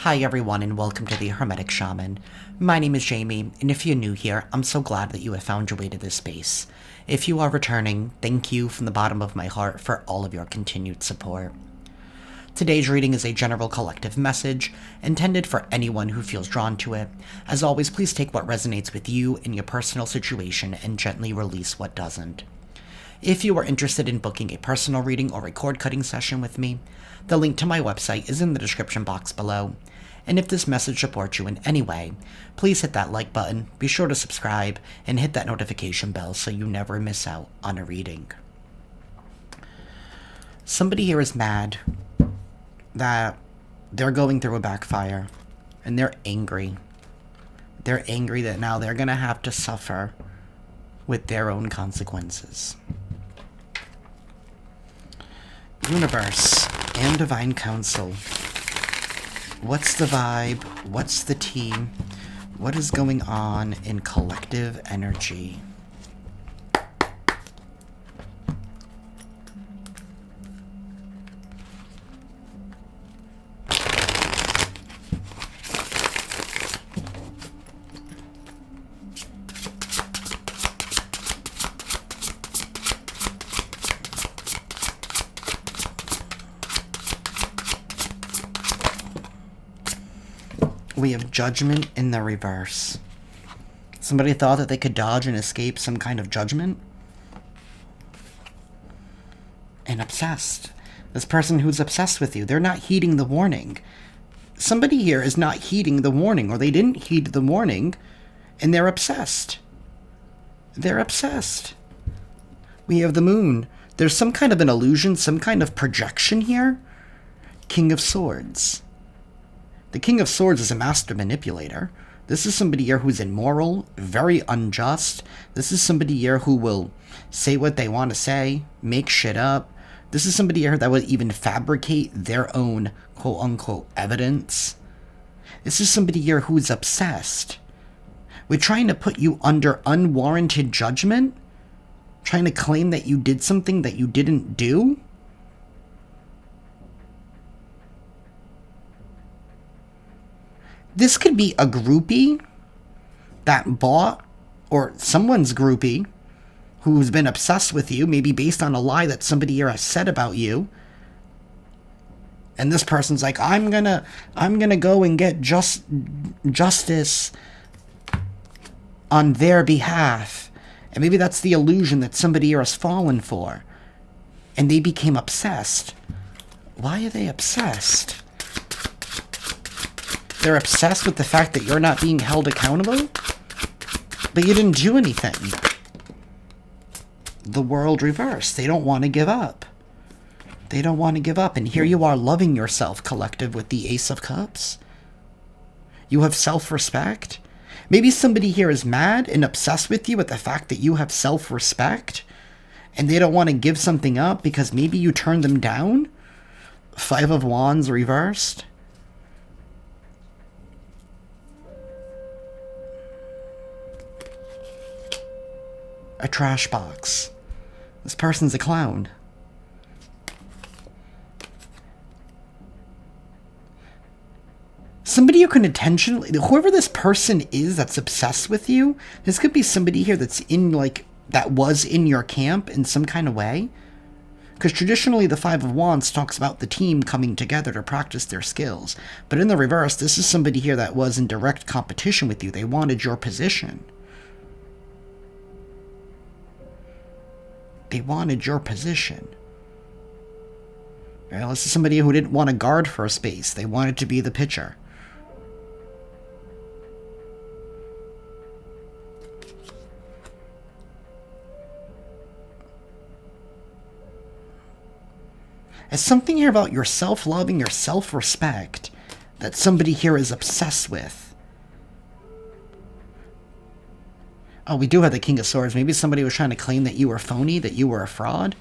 Hi everyone and welcome to the Hermetic Shaman. My name is Jayme, and if you're new here, I'm so glad that you have found your way to this space. If you are returning, thank you from the bottom of my heart for all of your continued support. Today's reading is a general collective message, intended for anyone who feels drawn to it. As always, please take what resonates with you in your personal situation and gently release what doesn't. If you are interested in booking a personal reading or a cord cutting session with me, the link to my website is in the description box below. And if this message supports you in any way, please hit that like button, be sure to subscribe, and hit that notification bell so you never miss out on a reading. Somebody here is mad that they're going through a backfire, and they're angry. They're angry that now they're going to have to suffer with their own consequences. Universe and Divine Council. What's the vibe? What's the tea? What is going on in collective energy? We have judgment in the reverse. Somebody thought that they could dodge and escape some kind of judgment. And obsessed. This person who's obsessed with you, they're not heeding the warning. Somebody here is not heeding the warning, or they didn't heed the warning, and they're obsessed. They're obsessed. We have the moon. There's some kind of an illusion, some kind of projection here. King of Swords. The King of Swords is a master manipulator. This is somebody here who's immoral, very unjust. This is somebody here who will say what they want to say, make shit up. This is somebody here that would even fabricate their own quote-unquote evidence. This is somebody here who's obsessed with trying to put you under unwarranted judgment, trying to claim that you did something that you didn't do. This could be a groupie that bought, or someone's groupie who's been obsessed with you, maybe based on a lie that somebody here has said about you. And this person's like, I'm gonna go and get justice on their behalf. And maybe that's the illusion that somebody here has fallen for. And they became obsessed. Why are they obsessed? They're obsessed with the fact that you're not being held accountable, but you didn't do anything. The world reversed. They don't want to give up. They don't want to give up. And here you are loving yourself, collective, with the Ace of Cups. You have self-respect. Maybe somebody here is mad and obsessed with you with the fact that you have self-respect, and they don't want to give something up because maybe you turned them down. Five of Wands reversed. A trash box. This person's a clown. Somebody who can intentionally, whoever this person is that's obsessed with you, this could be somebody here that's in, like, that was in your camp in some kind of way. Because traditionally the Five of Wands talks about the team coming together to practice their skills. But in the reverse, this is somebody here that was in direct competition with you. They wanted your position. They wanted your position. Well, this is somebody who didn't want to guard for a space. They wanted to be the pitcher. There's something here about your self-love and your self-respect that somebody here is obsessed with. Oh, we do have the King of Swords. Maybe somebody was trying to claim that you were phony, that you were a fraud,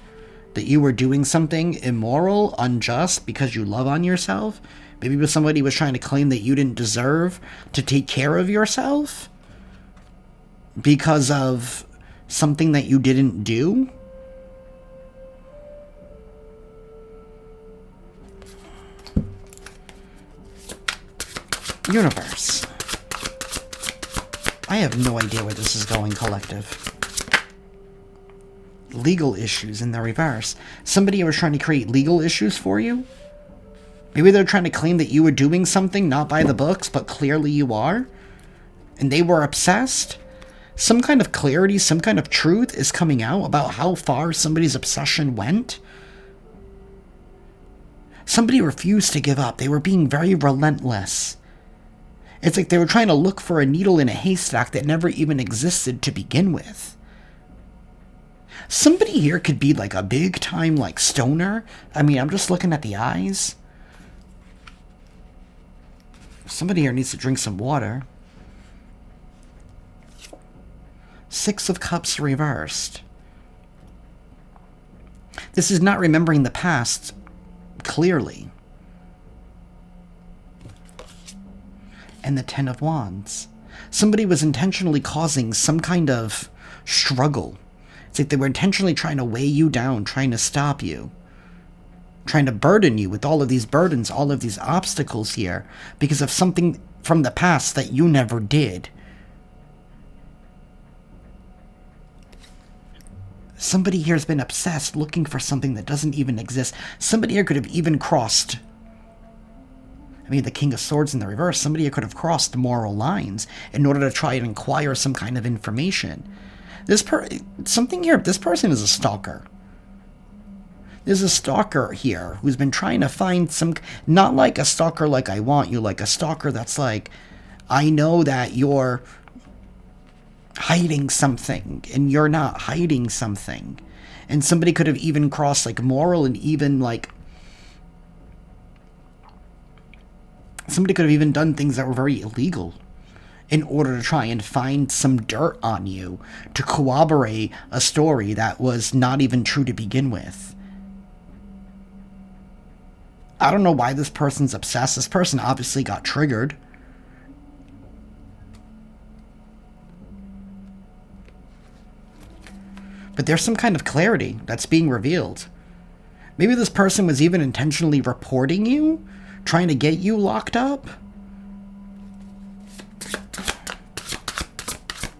that you were doing something immoral, unjust, because you love on yourself. Maybe somebody was trying to claim that you didn't deserve to take care of yourself because of something that you didn't do. Universe. I have no idea where this is going, collective. Legal issues in the reverse. Somebody was trying to create legal issues for you? Maybe they're trying to claim that you were doing something not by the books, but clearly you are? And they were obsessed? Some kind of clarity, some kind of truth is coming out about how far somebody's obsession went? Somebody refused to give up. They were being very relentless. It's like they were trying to look for a needle in a haystack that never even existed to begin with. Somebody here could be like a big time like stoner. I mean, I'm just looking at the eyes. Somebody here needs to drink some water. 6 of Cups reversed. This is not remembering the past clearly. And the 10 of Wands. Somebody was intentionally causing some kind of struggle. It's like they were intentionally trying to weigh you down, trying to stop you. Trying to burden you with all of these burdens, all of these obstacles here, because of something from the past that you never did. Somebody here has been obsessed, looking for something that doesn't even exist. Somebody here could have even crossed... I mean, the King of Swords in the reverse. Somebody here could have crossed moral lines in order to try and inquire some kind of information. Something here, this person is a stalker. There's a stalker here who's been trying to find some... Not like a stalker like I want you, like a stalker that's like, I know that you're hiding something, and you're not hiding something. And somebody could have even crossed like moral and even like... Somebody could have even done things that were very illegal in order to try and find some dirt on you to corroborate a story that was not even true to begin with. I don't know why this person's obsessed. This person obviously got triggered. But there's some kind of clarity that's being revealed. Maybe this person was even intentionally reporting you, trying to get you locked up.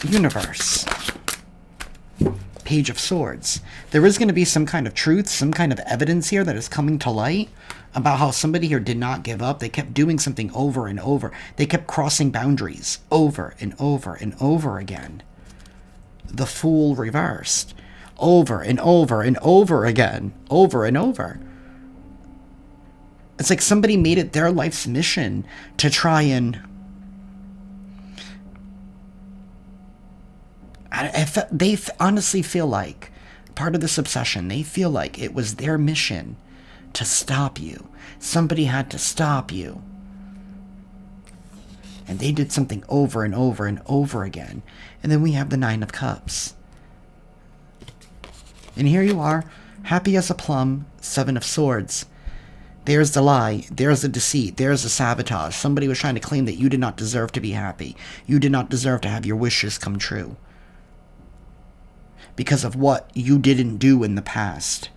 Universe. Page of Swords. There is going to be some kind of truth, some kind of evidence here that is coming to light about how somebody here did not give up. They kept doing something over and over. They kept crossing boundaries over and over and over again. The Fool reversed. Over and over and over again. Over and over. It's like somebody made it their life's mission to try and... They honestly feel like, part of this obsession, they feel like it was their mission to stop you. Somebody had to stop you. And they did something over and over and over again. And then we have the 9 of Cups. And here you are, happy as a plum, 7 of Swords. There's the lie, there's the deceit, there's the sabotage. Somebody was trying to claim that you did not deserve to be happy. You did not deserve to have your wishes come true. Because of what you didn't do in the past.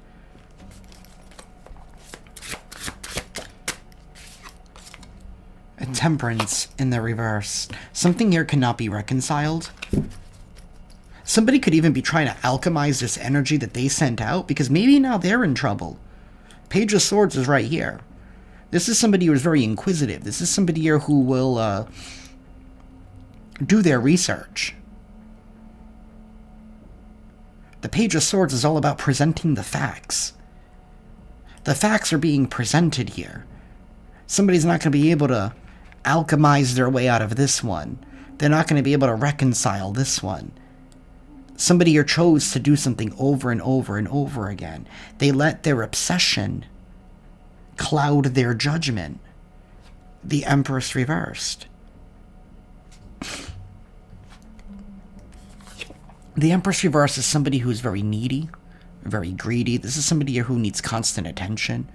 A Temperance in the reverse. Something here cannot be reconciled. Somebody could even be trying to alchemize this energy that they sent out, because maybe now they're in trouble. Page of Swords is right here. This is somebody who is very inquisitive. This is somebody here who will do their research. The Page of Swords is all about presenting the facts. The facts are being presented here. Somebody's not going to be able to alchemize their way out of this one. They're not going to be able to reconcile this one. Somebody here chose to do something over and over and over again. They let their obsession cloud their judgment. The Empress reversed. The Empress reversed is somebody who's very needy, very greedy. This is somebody here who needs constant attention.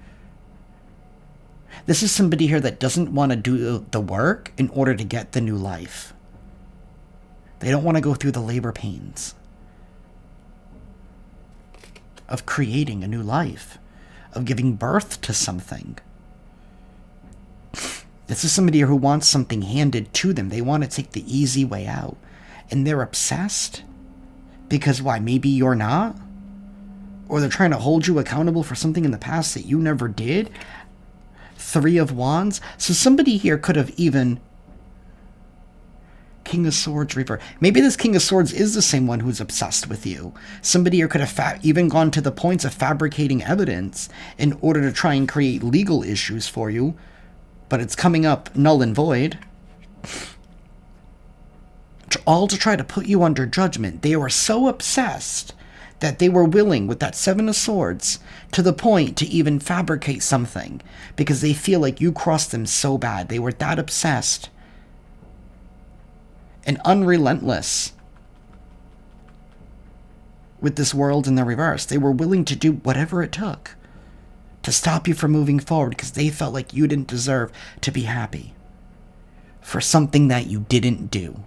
This is somebody here that doesn't want to do the work in order to get the new life. They don't want to go through the labor pains of creating a new life, of giving birth to something. This is somebody who wants something handed to them. They want to take the easy way out. And they're obsessed. Because why? Maybe you're not? Or they're trying to hold you accountable for something in the past that you never did? Three of Wands. So somebody here could have even... King of Swords Reaper. Maybe this King of Swords is the same one who's obsessed with you. Somebody here could have even gone to the points of fabricating evidence in order to try and create legal issues for you. But it's coming up null and void. All to try to put you under judgment. They were so obsessed that they were willing, with that Seven of Swords, to the point to even fabricate something. Because they feel like you crossed them so bad. They were that obsessed. And unrelentless with this world in the reverse. They were willing to do whatever it took to stop you from moving forward because they felt like you didn't deserve to be happy for something that you didn't do.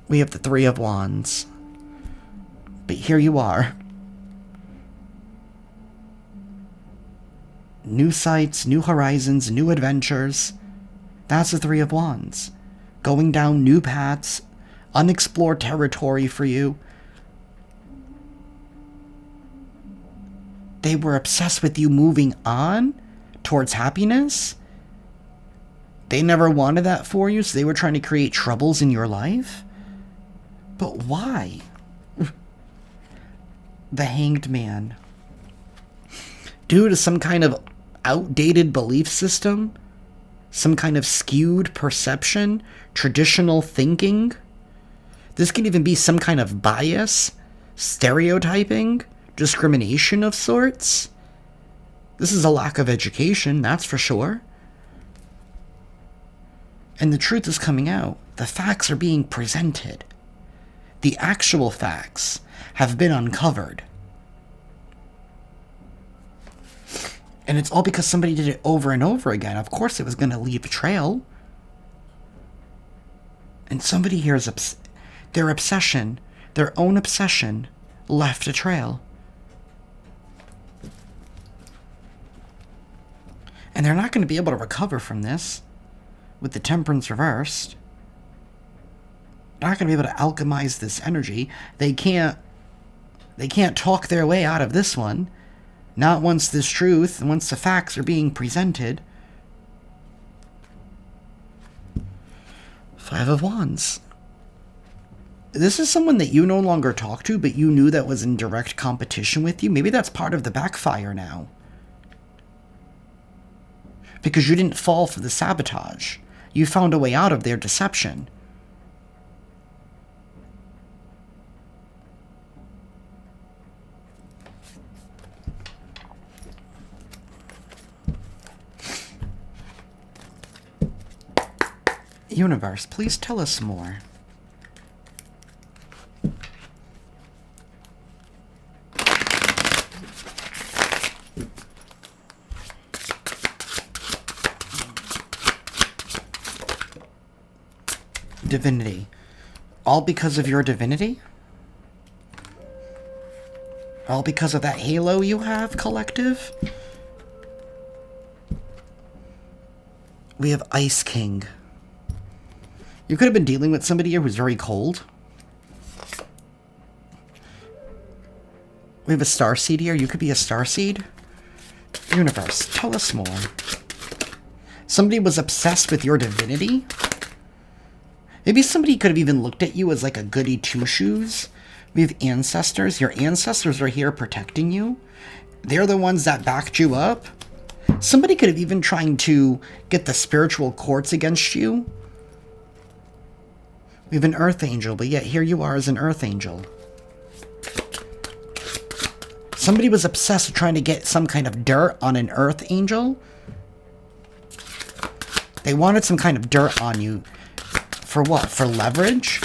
We have the Three of Wands. But here you are. New sights, new horizons, new adventures. That's the Three of Wands. Going down new paths, unexplored territory for you. They were obsessed with you moving on towards happiness. They never wanted that for you, so they were trying to create troubles in your life. But why? The Hanged Man. Due to some kind of outdated belief system, some kind of skewed perception, traditional thinking. This could even be some kind of bias, stereotyping, discrimination of sorts. This is a lack of education, that's for sure. And the truth is coming out. The facts are being presented. The actual facts have been uncovered. And it's all because somebody did it over and over again. Of course it was going to leave a trail. And somebody here is their obsession, their own obsession, left a trail. And they're not going to be able to recover from this with the Temperance reversed. They're not going to be able to alchemize this energy. They can't talk their way out of this one. Not once this truth, and once the facts are being presented. Five of Wands. This is someone that you no longer talk to, but you knew that was in direct competition with you. Maybe that's part of the backfire now. Because you didn't fall for the sabotage. You found a way out of their deception. Universe, please tell us more. Divinity. All because of your divinity? All because of that halo you have, collective? We have Ice King. You could have been dealing with somebody here who's very cold. We have a starseed here. You could be a starseed. Universe, tell us more. Somebody was obsessed with your divinity. Maybe somebody could have even looked at you as like a goody two-shoes. We have ancestors. Your ancestors are here protecting you. They're the ones that backed you up. Somebody could have even tried to get the spiritual courts against you. We have an Earth Angel, but yet here you are as an Earth Angel. Somebody was obsessed with trying to get some kind of dirt on an Earth Angel. They wanted some kind of dirt on you. For what? For leverage?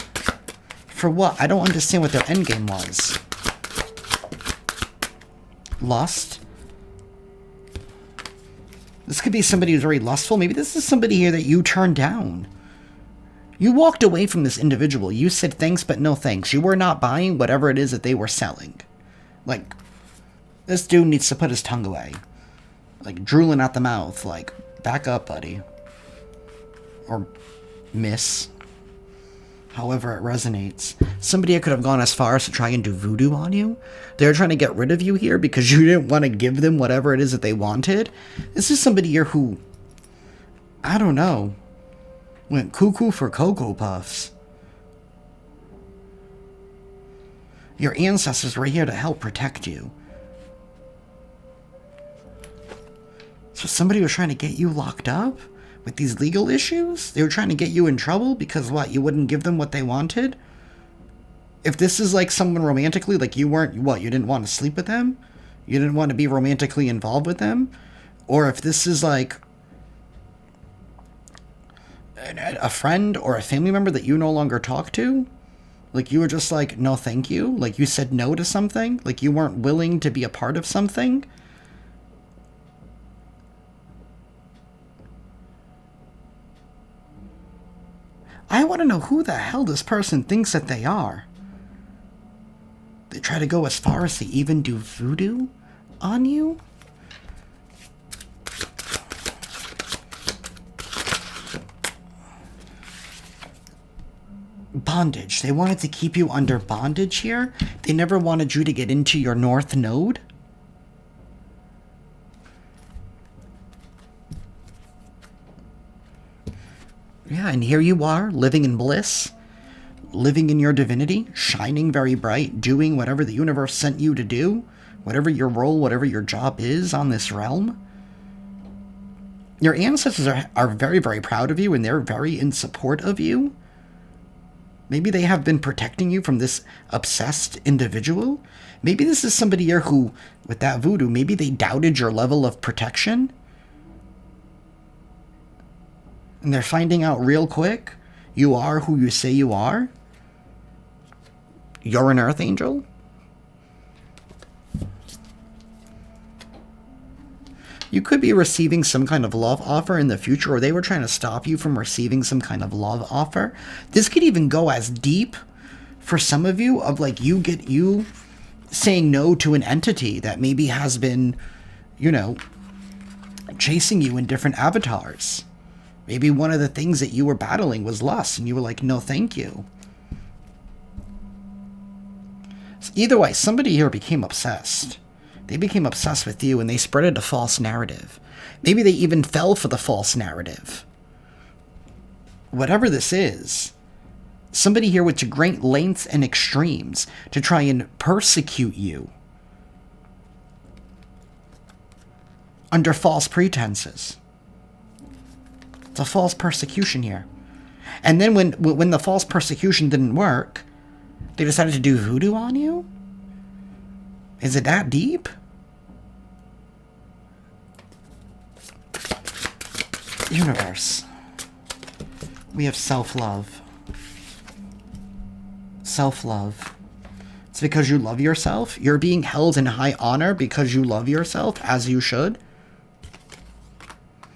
For what? I don't understand what their endgame was. Lust? This could be somebody who's very lustful. Maybe this is somebody here that you turned down. You walked away from this individual. You said thanks, but no thanks. You were not buying whatever it is that they were selling. Like, this dude needs to put his tongue away. Like, drooling at the mouth. Like, back up, buddy. Or miss. However it resonates. Somebody could have gone as far as to try and do voodoo on you. They're trying to get rid of you here because you didn't want to give them whatever it is that they wanted. This is somebody here who, I don't know, went cuckoo for Cocoa Puffs. Your ancestors were here to help protect you. So somebody was trying to get you locked up with these legal issues? They were trying to get you in trouble because what? You wouldn't give them what they wanted? If this is like someone romantically, like you weren't, what? You didn't want to sleep with them? You didn't want to be romantically involved with them? Or if this is like a friend or a family member that you no longer talk to? Like you were just like, no thank you? Like you said no to something? Like you weren't willing to be a part of something? I want to know who the hell this person thinks that they are. They try to go as far as to even do voodoo on you? Bondage. They wanted to keep you under bondage here? They never wanted you to get into your north node? Yeah, and here you are, living in bliss, living in your divinity, shining very bright, doing whatever the universe sent you to do, whatever your role, whatever your job is on this realm. Your ancestors are very, very proud of you, and they're very in support of you. Maybe they have been protecting you from this obsessed individual. Maybe this is somebody here who, with that voodoo, maybe they doubted your level of protection. And they're finding out real quick, you are who you say you are. You're an earth angel. You could be receiving some kind of love offer in the future, or they were trying to stop you from receiving some kind of love offer. This could even go as deep for some of you of like you saying no to an entity that maybe has been, you know, chasing you in different avatars. Maybe one of the things that you were battling was lust, and you were like, no, thank you. So either way, somebody here became obsessed. They became obsessed with you, and they spread a false narrative. Maybe they even fell for the false narrative. Whatever this is, somebody here went to great lengths and extremes to try and persecute you under false pretenses. It's a false persecution here. And then when the false persecution didn't work, they decided to do voodoo on you? Is it that deep? Universe. We have self-love. Self-love. It's because you love yourself. You're being held in high honor because you love yourself, as you should.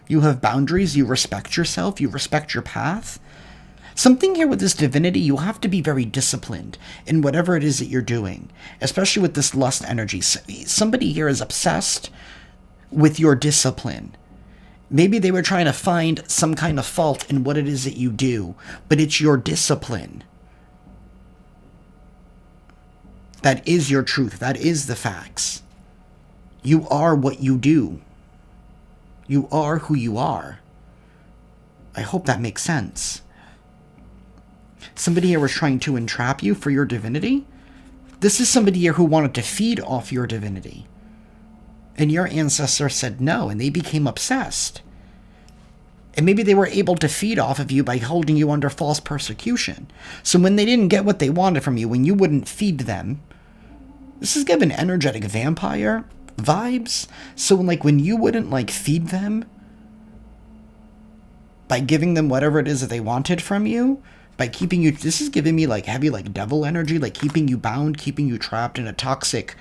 You have boundaries. You respect yourself. You respect your path. Something here with this divinity, you have to be very disciplined in whatever it is that you're doing, especially with this lust energy. Somebody here is obsessed with your discipline. Maybe they were trying to find some kind of fault in what it is that you do, but it's your discipline. That is your truth. That is the facts. You are what you do. You are who you are. I hope that makes sense. Somebody here was trying to entrap you for your divinity. This is somebody here who wanted to feed off your divinity. And your ancestor said no, and they became obsessed. And maybe they were able to feed off of you by holding you under false persecution. So when they didn't get what they wanted from you, when you wouldn't feed them, this is giving energetic vampire vibes. So when you wouldn't feed them by giving them whatever it is that they wanted from you, by keeping you, this is giving me heavy devil energy, keeping you bound, keeping you trapped in a toxic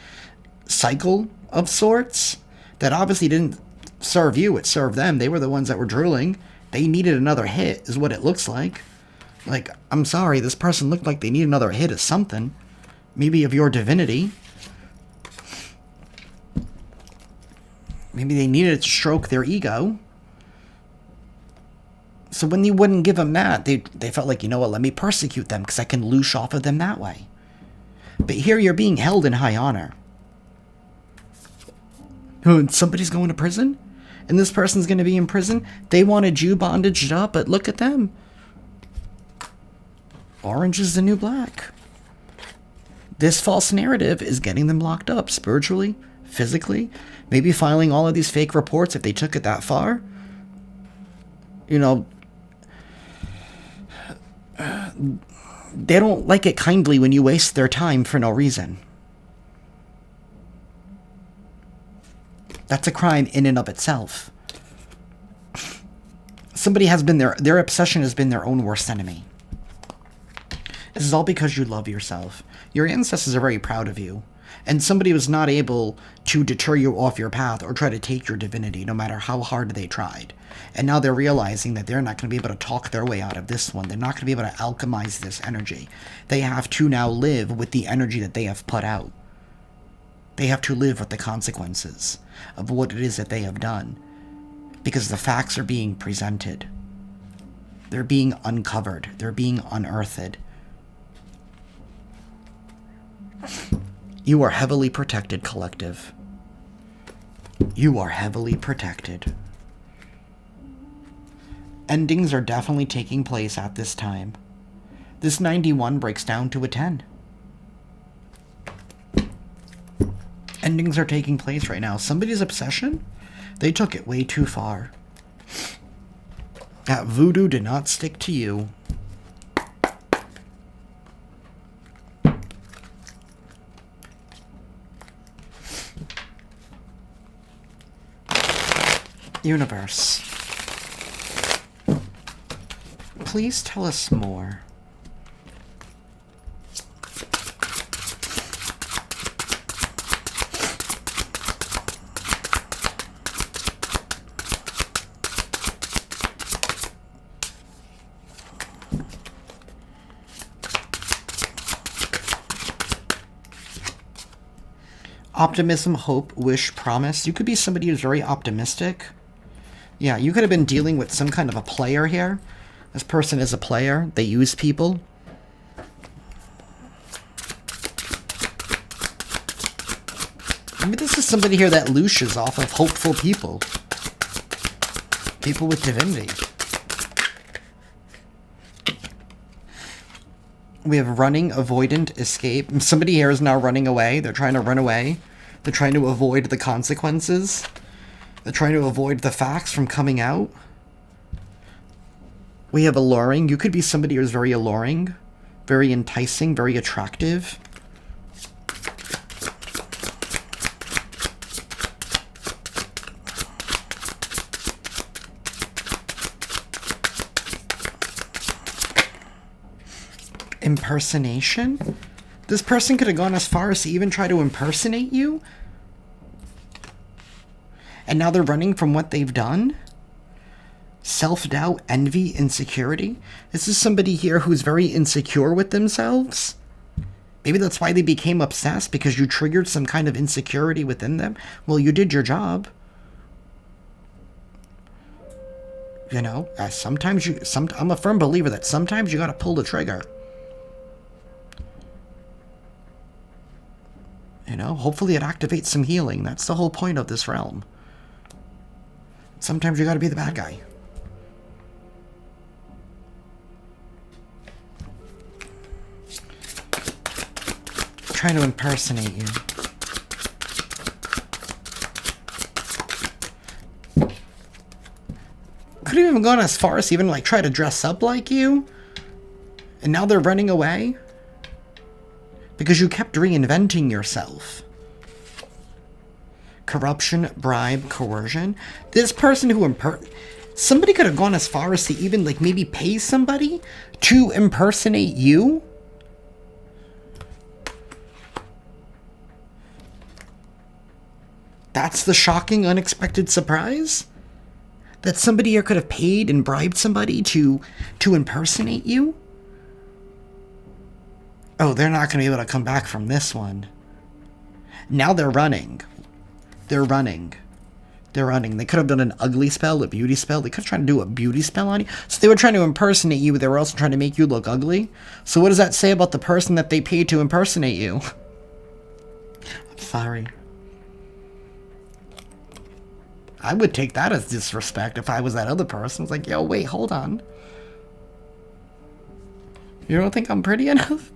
cycle of sorts that obviously didn't serve you, it served them. They were the ones that were drooling. They needed another hit is what it looks like. I'm sorry, this person looked like they need another hit of something. Maybe of your divinity. Maybe they needed to stroke their ego. So when you wouldn't give them that, they felt like, you know what, let me persecute them because I can loosh off of them that way. But here you're being held in high honor. Oh, and somebody's going to prison? And this person's going to be in prison? They wanted you bondaged up, but look at them. Orange is the new black. This false narrative is getting them locked up spiritually, physically, maybe filing all of these fake reports if they took it that far. You know, they don't like it kindly when you waste their time for no reason. That's a crime in and of itself. Somebody has been their obsession has been their own worst enemy. This is all because you love yourself. Your ancestors are very proud of you. And somebody was not able to deter you off your path or try to take your divinity, no matter how hard they tried. And now they're realizing that they're not going to be able to talk their way out of this one. They're not going to be able to alchemize this energy. They have to now live with the energy that they have put out. They have to live with the consequences of what it is that they have done. Because the facts are being presented. They're being uncovered. They're being unearthed. You are heavily protected, collective. You are heavily protected. Endings are definitely taking place at this time. This 91 breaks down to a 10. Endings are taking place right now. Somebody's obsession, they took it way too far. That voodoo did not stick to you. Universe, please tell us more. Optimism, hope, wish, promise. You could be somebody who's very optimistic. Yeah, you could have been dealing with some kind of a player here. This person is a player. They use people. Maybe this is somebody here that looshes off of hopeful people. People with divinity. We have running, avoidant, escape. Somebody here is now running away. They're trying to run away. They're trying to avoid the consequences. They're trying to avoid the facts from coming out. We have alluring. You could be somebody who's very alluring, very enticing, very attractive. Impersonation? This person could have gone as far as to even try to impersonate you? And now they're running from what they've done? Self-doubt, envy, insecurity? This is somebody here who's very insecure with themselves? Maybe that's why they became obsessed, because you triggered some kind of insecurity within them? Well, you did your job. You know, I'm a firm believer that sometimes you gotta pull the trigger. You know, hopefully it activates some healing. That's the whole point of this realm. Sometimes you gotta be the bad guy. Trying to impersonate you. Could have even gone as far as even like try to dress up like you. And now they're running away. Because you kept reinventing yourself. Corruption, bribe, coercion. This person who somebody could have gone as far as to even like maybe pay somebody to impersonate you. That's the shocking, unexpected surprise? That somebody here could have paid and bribed somebody to impersonate you? Oh, they're not going to be able to come back from this one. Now they're running. They're running. They're running. They could have done an ugly spell, a beauty spell. They could have tried to do a beauty spell on you. So they were trying to impersonate you, but they were also trying to make you look ugly. So what does that say about the person that they paid to impersonate you? I'm sorry. I would take that as disrespect if I was that other person. It's like, yo, wait, hold on. You don't think I'm pretty enough?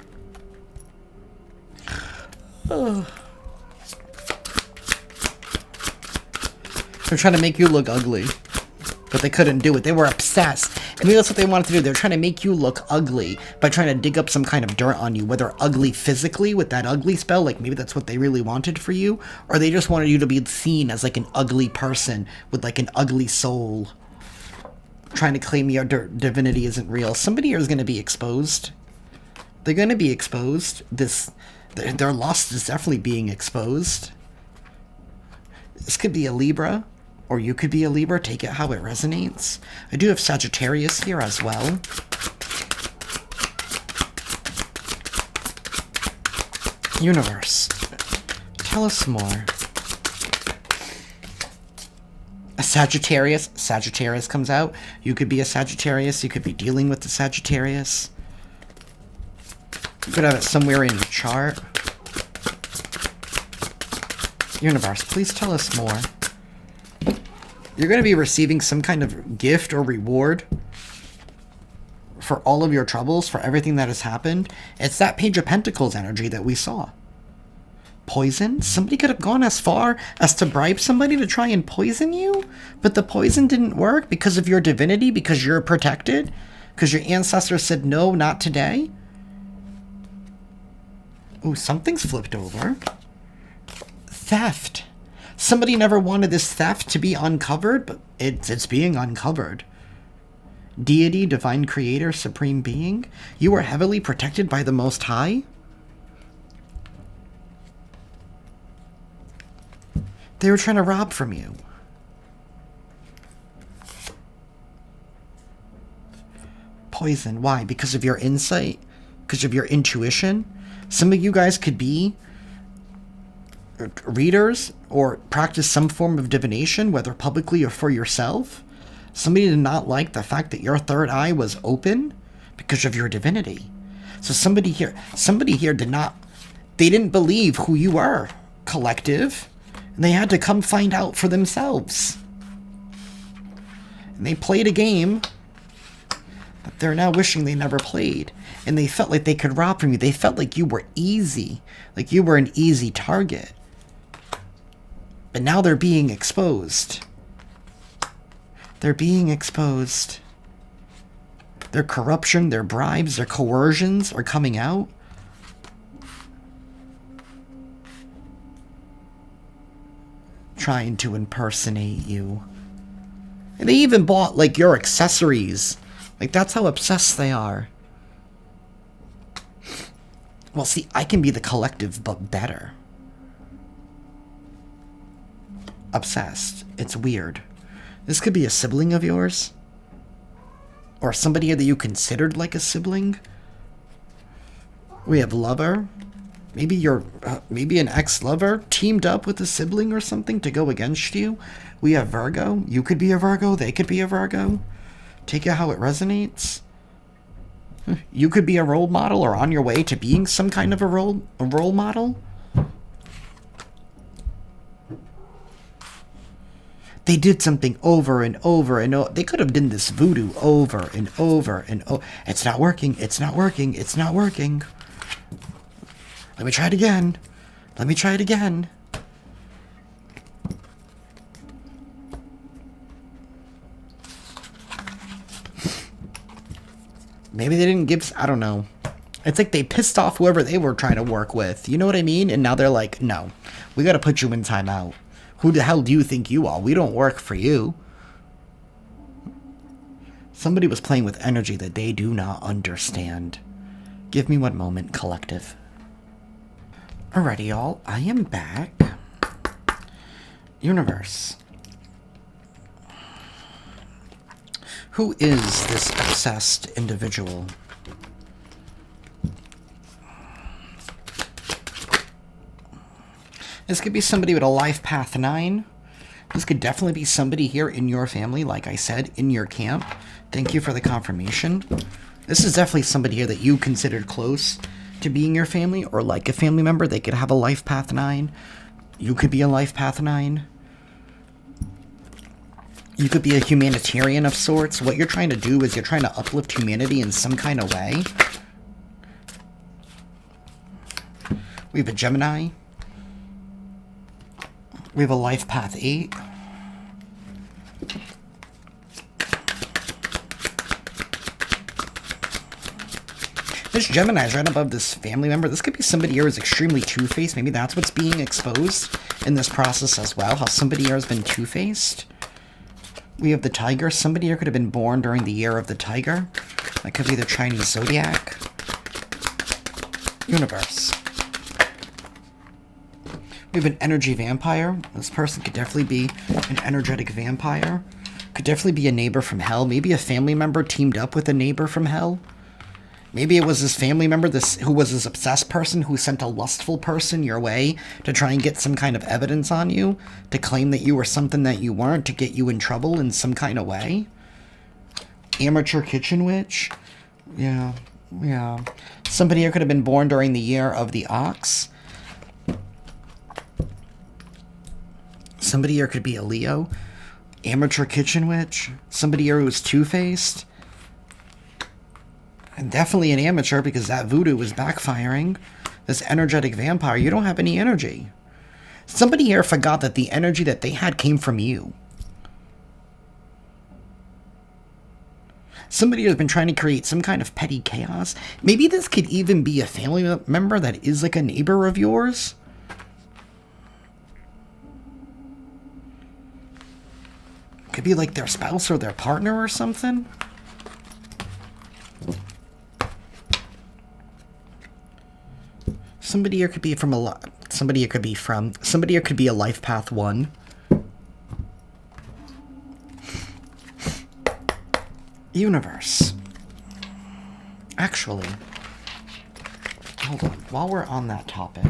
Oh. They're trying to make you look ugly, but they couldn't do it. They were obsessed. And maybe that's what they wanted to do. They're trying to make you look ugly by trying to dig up some kind of dirt on you, whether ugly physically with that ugly spell, like maybe that's what they really wanted for you, or they just wanted you to be seen as like an ugly person with like an ugly soul, trying to claim your divinity isn't real. Somebody here is going to be exposed. They're going to be exposed. Their lust is definitely being exposed. This could be a Libra. Or you could be a Libra, take it how it resonates. I do have Sagittarius here as well. Universe, tell us more. A Sagittarius. Sagittarius comes out. You could be a Sagittarius. You could be dealing with the Sagittarius. You could have it somewhere in your chart. Universe, please tell us more. You're going to be receiving some kind of gift or reward for all of your troubles, for everything that has happened. It's that Page of Pentacles energy that we saw. Poison? Somebody could have gone as far as to bribe somebody to try and poison you, but the poison didn't work because of your divinity, because you're protected, because your ancestors said, no, not today. Ooh, something's flipped over. Theft. Somebody never wanted this theft to be uncovered, but it's being uncovered. Deity, divine creator, supreme being. You are heavily protected by the Most High. They were trying to rob from you. Poison. Why? Because of your insight? Because of your intuition? Some of you guys could be readers or practice some form of divination, whether publicly or for yourself. Somebody did not like the fact that your third eye was open because of your divinity. So somebody here they didn't believe who you were, collective, and they had to come find out for themselves. And they played a game that they're now wishing they never played. And they felt like they could rob from you. They felt like you were easy, like you were an easy target. But now they're being exposed. They're being exposed. Their corruption, their bribes, their coercions are coming out. Trying to impersonate you. And they even bought, like, your accessories. Like, that's how obsessed they are. Well, see, I can be the collective, but better. Obsessed. It's weird. This could be a sibling of yours. Or somebody that you considered like a sibling. We have lover. Maybe maybe an ex-lover teamed up with a sibling or something to go against you. We have Virgo. You could be a Virgo. They could be a Virgo. Take it how it resonates. You could be a role model or on your way to being some kind of a role model. They did something over and over and over. They could have done this voodoo over and over and over. It's not working. It's not working. It's not working. Let me try it again. Let me try it again. Maybe they didn't give... I don't know. It's like they pissed off whoever they were trying to work with. You know what I mean? And now they're like, no. We got to put you in timeout. Who the hell do you think you are? We don't work for you. Somebody was playing with energy that they do not understand. Give me one moment, collective. Alrighty, y'all. I am back. Universe. Who is this obsessed individual? This could be somebody with a life path 9. This could definitely be somebody here in your family, like I said, in your camp. Thank you for the confirmation. This is definitely somebody here that you considered close to being your family, or like a family member. They could have a life path 9. You could be a life path 9. You could be a humanitarian of sorts. What you're trying to do is you're trying to uplift humanity in some kind of way. We have a Gemini. We have a life path 8. This Gemini is right above this family member. This could be somebody here who's extremely two-faced. Maybe that's what's being exposed in this process as well. How somebody here has been two-faced. We have the Tiger. Somebody here could have been born during the year of the Tiger. That could be the Chinese zodiac. Universe. We have an energy vampire. This person could definitely be an energetic vampire. Could definitely be a neighbor from hell. Maybe a family member teamed up with a neighbor from hell. Maybe it was his family member, who was this obsessed person who sent a lustful person your way to try and get some kind of evidence on you, to claim that you were something that you weren't, to get you in trouble in some kind of way. Amateur kitchen witch. Yeah. Somebody here could have been born during the year of the ox. Somebody here could be a Leo. Amateur kitchen witch. Somebody here who's two-faced. And definitely an amateur, because that voodoo is backfiring. This energetic vampire, you don't have any energy. Somebody here forgot that the energy that they had came from you. Somebody has been trying to create some kind of petty chaos. Maybe this could even be a family member that is like a neighbor of yours. Could be like their spouse or their partner or something. Somebody here could be from somebody here could be a life path 1. Universe. Actually, hold on. While we're on that topic,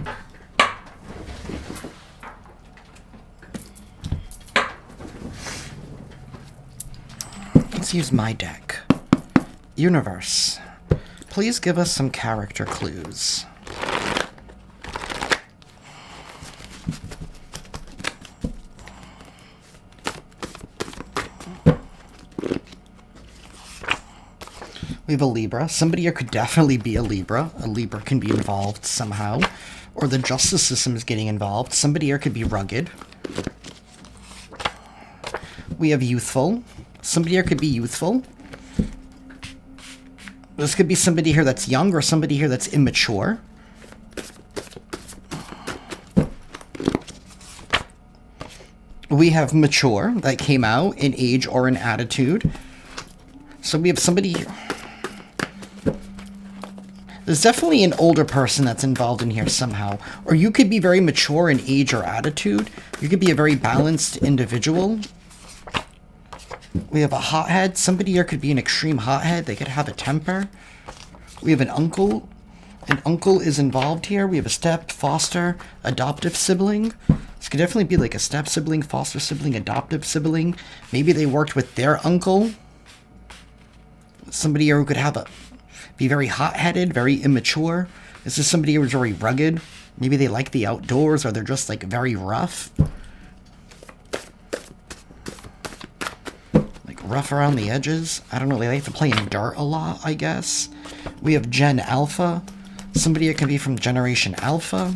let's use my deck. Universe, please give us some character clues. We have a Libra. Somebody here could definitely be a Libra. A Libra can be involved somehow. Or the justice system is getting involved. Somebody here could be rugged. We have youthful. Somebody here could be youthful. This could be somebody here that's young or somebody here that's immature. We have mature that came out in age or in attitude. So we have somebody here. There's definitely an older person that's involved in here somehow. Or you could be very mature in age or attitude. You could be a very balanced individual. We have a hothead. Somebody here could be an extreme hothead. They could have a temper. We have an uncle. An uncle is involved here. We have a step, foster, adoptive sibling. This could definitely be like a step sibling, foster sibling, adoptive sibling. Maybe they worked with their uncle. Somebody here who could have be very hot-headed, very immature. Is this somebody who's very rugged? Maybe they like the outdoors, or they're just like very rough. Like rough around the edges. I don't know, they like to play in dirt a lot, I guess. We have Gen Alpha. Somebody that can be from Generation Alpha.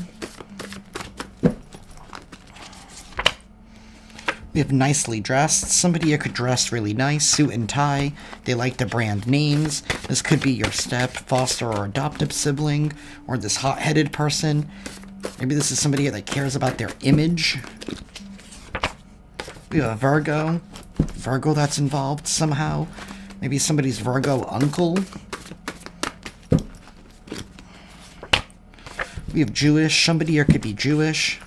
We have nicely dressed. Somebody who could dress really nice, suit and tie. They like the brand names. This could be your step, foster, or adoptive sibling, or this hot-headed person. Maybe this is somebody that cares about their image. We have a Virgo. Virgo that's involved somehow. Maybe somebody's Virgo uncle. We have Jewish. Somebody here could be Jewish.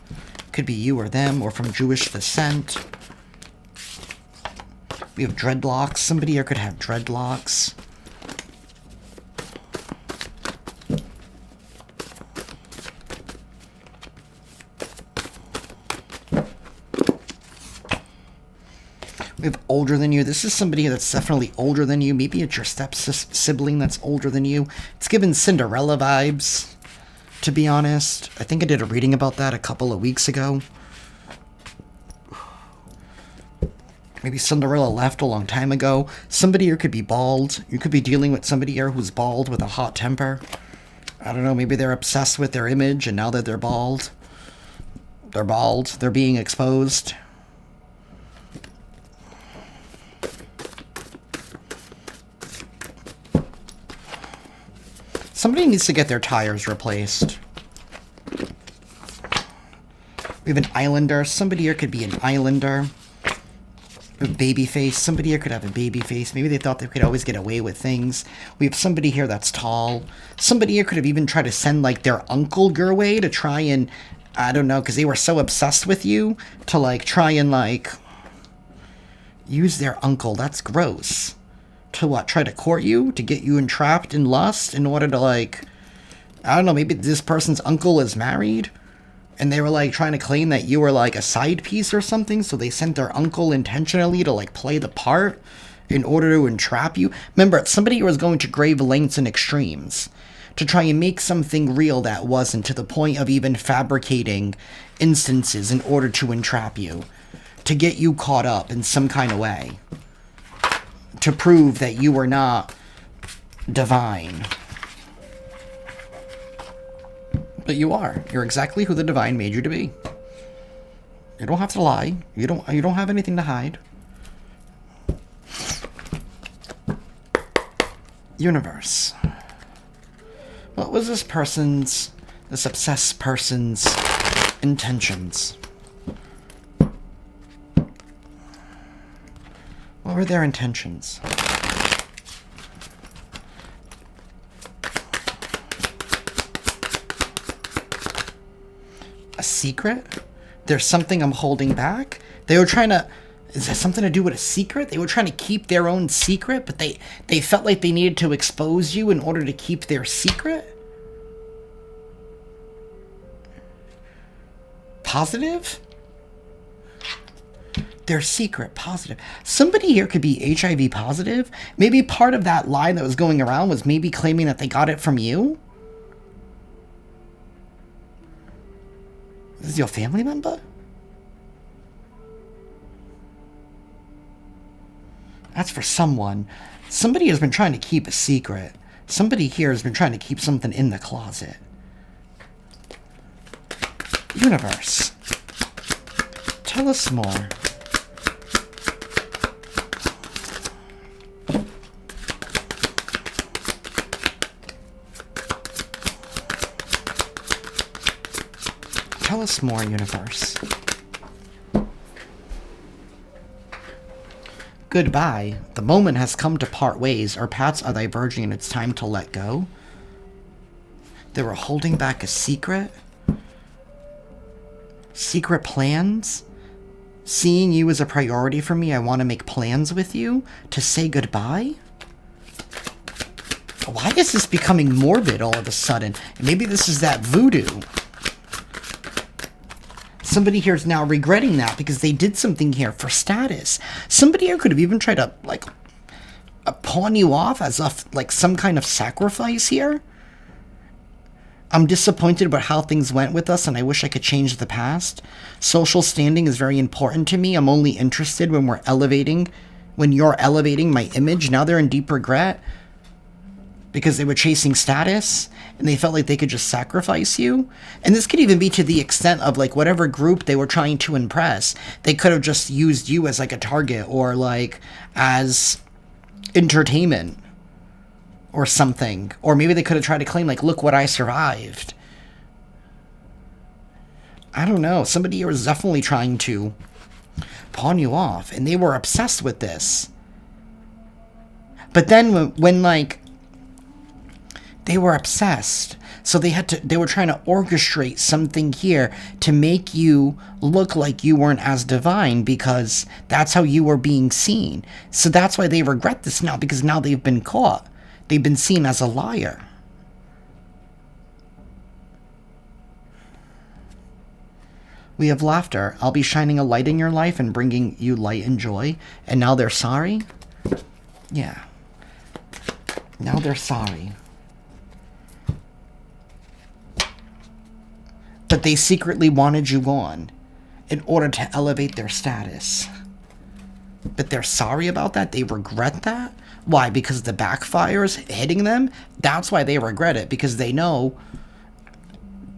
Could be you or them, or from Jewish descent. We have dreadlocks. Somebody here could have dreadlocks. If older than you, this is somebody that's definitely older than you. Maybe it's your sibling that's older than you. It's given Cinderella vibes, to be honest. I think I did a reading about that a couple of weeks ago. Maybe Cinderella left a long time ago. Somebody here could be bald. You could be dealing with somebody here who's bald with a hot temper. I don't know, maybe they're obsessed with their image, and now that they're bald, they're being exposed. Somebody needs to get their tires replaced. We have an islander. Somebody here could be an islander. A baby face. Somebody here could have a baby face. Maybe they thought they could always get away with things. We have somebody here that's tall. Somebody here could have even tried to send, like, their uncle your way to try and, I don't know, because they were so obsessed with you, to, like, try and, like, use their uncle. That's gross. To what? Try to court you? To get you entrapped in lust in order to, like, I don't know, maybe this person's uncle is married? And they were, like, trying to claim that you were, like, a side piece or something, so they sent their uncle intentionally to, like, play the part in order to entrap you. Remember, somebody was going to grave lengths and extremes to try and make something real that wasn't, to the point of even fabricating instances in order to entrap you, to get you caught up in some kind of way, to prove that you were not divine. But you are. You're exactly who the divine made you to be. You don't have to lie. You don't have anything to hide. Universe. What was this obsessed person's intentions? What were their intentions? A secret? There's something I'm holding back? They were trying to... Is that something to do with a secret? They were trying to keep their own secret, but they felt like they needed to expose you in order to keep their secret? Positive? Their secret, positive. Somebody here could be HIV positive. Maybe part of that lie that was going around was maybe claiming that they got it from you? This is your family member? That's for someone. Somebody has been trying to keep a secret. Somebody here has been trying to keep something in the closet. Universe. Tell us more. Tell us more, universe. Goodbye. The moment has come to part ways. Our paths are diverging and it's time to let go. They were holding back a secret. Secret plans. Seeing you as a priority for me, I want to make plans with you to say goodbye. Why is this becoming morbid all of a sudden? Maybe this is that voodoo. Somebody here is now regretting that because they did something here for status. Somebody here could have even tried to, like, pawn you off as if, like, some kind of sacrifice here. I'm disappointed about how things went with us, and I wish I could change the past. Social standing is very important to me. I'm only interested when we're elevating, when you're elevating my image. Now they're in deep regret because they were chasing status and they felt like they could just sacrifice you. And this could even be to the extent of, like, whatever group they were trying to impress. They could have just used you as, like, a target or, like, as entertainment or something. Or maybe they could have tried to claim, like, look what I survived. I don't know. Somebody here was definitely trying to pawn you off, and they were obsessed with this. But then when like, they were obsessed, so they were trying to orchestrate something here to make you look like you weren't as divine because that's how you were being seen. So that's why they regret this now, because now they've been caught. They've been seen as a liar. We have laughter. I'll be shining a light in your life and bringing you light and joy. And now they're sorry? Yeah. Now they're sorry. But they secretly wanted you gone in order to elevate their status. But they're sorry about that? They regret that? Why? Because the backfires hitting them? That's why they regret it. Because they know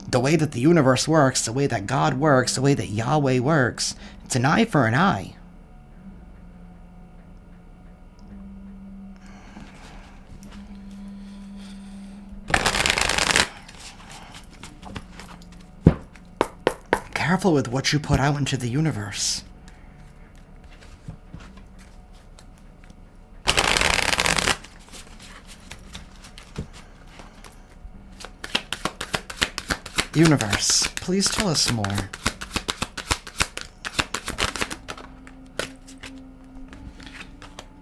the way that the universe works, the way that God works, the way that Yahweh works, it's an eye for an eye. Careful with what you put out into the universe. Universe, please tell us more.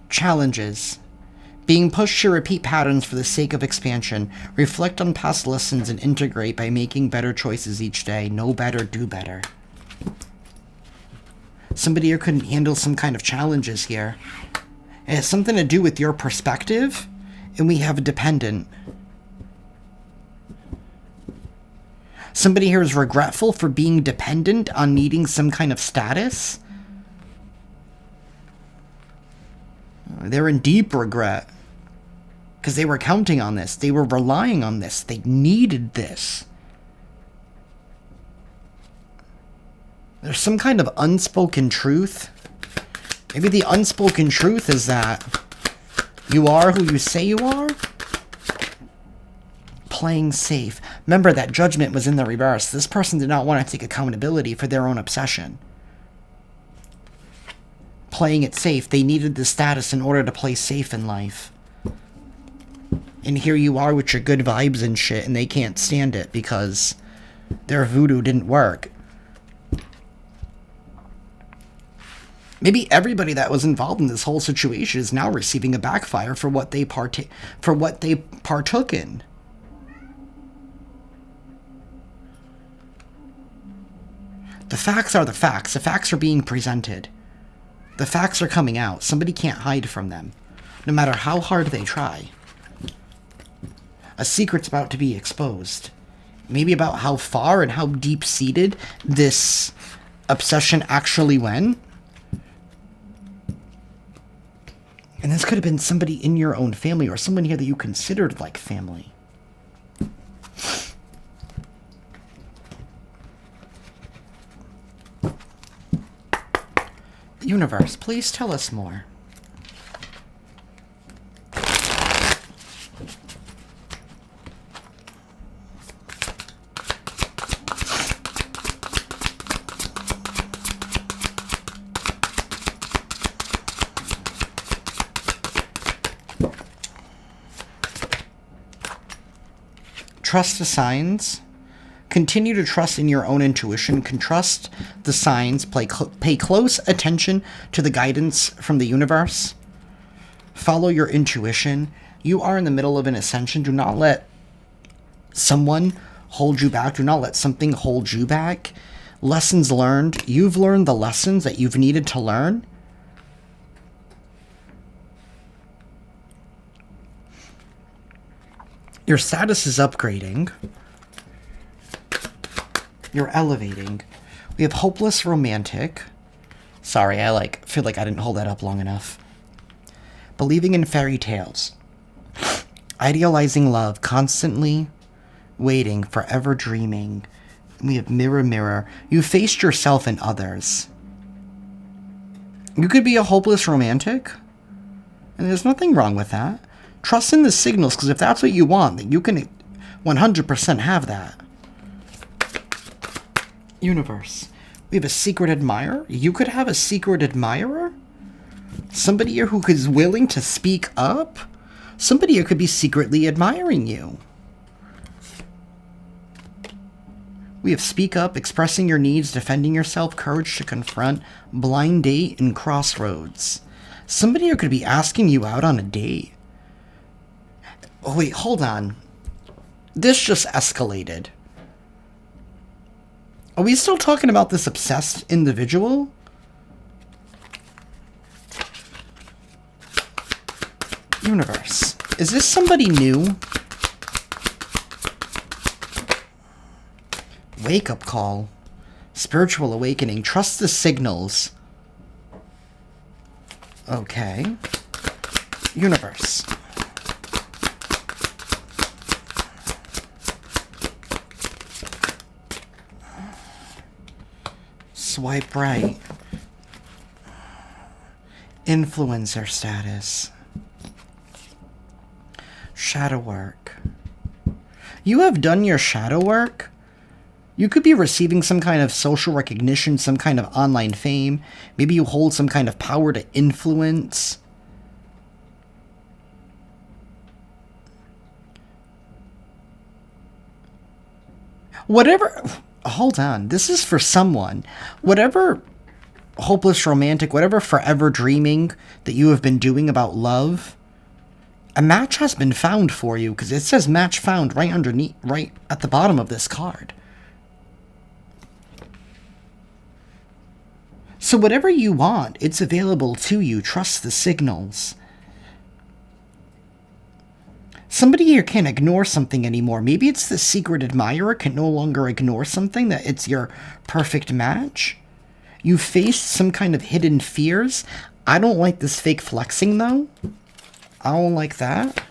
Challenges. Being pushed to repeat patterns for the sake of expansion. Reflect on past lessons and integrate by making better choices each day. Know better, do better. Somebody here couldn't handle some kind of challenges here. It has something to do with your perspective, and we have a dependent. Somebody here is regretful for being dependent on needing some kind of status. They're in deep regret. Because they were counting on this. They were relying on this. They needed this. There's some kind of unspoken truth. Maybe the unspoken truth is that you are who you say you are. Playing safe. Remember that judgment was in the reverse. This person did not want to take accountability for their own obsession. Playing it safe. They needed the status in order to play safe in life. And here you are with your good vibes and shit, and they can't stand it because their voodoo didn't work. Maybe everybody that was involved in this whole situation is now receiving a backfire for what they partook in. The facts are the facts. The facts are being presented. The facts are coming out. Somebody can't hide from them, no matter how hard they try. A secret's about to be exposed. Maybe about how far and how deep-seated this obsession actually went. And this could have been somebody in your own family or someone here that you considered like family. Universe, please tell us more. Trust the signs. Continue to trust in your own intuition. Can trust the signs. Pay close attention to the guidance from the universe. Follow your intuition. You are in the middle of an ascension. Do not let someone hold you back. Do not let something hold you back. Lessons learned. You've learned the lessons that you've needed to learn. Your status is upgrading. You're elevating. We have hopeless romantic. Sorry, I feel like I didn't hold that up long enough. Believing in fairy tales. Idealizing love. Constantly waiting. Forever dreaming. We have mirror, mirror. You faced yourself and others. You could be a hopeless romantic. And there's nothing wrong with that. Trust in the signals, because if that's what you want, then you can 100% have that. Universe. We have a secret admirer. You could have a secret admirer? Somebody here who is willing to speak up? Somebody here could be secretly admiring you. We have speak up, expressing your needs, defending yourself, courage to confront, blind date, and crossroads. Somebody here could be asking you out on a date. Oh, wait, hold on. This just escalated. Are we still talking about this obsessed individual? Universe. Is this somebody new? Wake-up call. Spiritual awakening. Trust the signals. Okay. Universe. Swipe right. Influencer status. Shadow work. You have done your shadow work? You could be receiving some kind of social recognition, some kind of online fame. Maybe you hold some kind of power to influence. Whatever... Hold on. This is for someone. Whatever hopeless romantic, whatever forever dreaming that you have been doing about love, a match has been found for you, because it says match found right underneath, right at the bottom of this card. So whatever you want, it's available to you. Trust the signals. Somebody here can't ignore something anymore. Maybe it's the secret admirer can no longer ignore something, that it's your perfect match. You faced some kind of hidden fears. I don't like this fake flexing, though. I don't like that.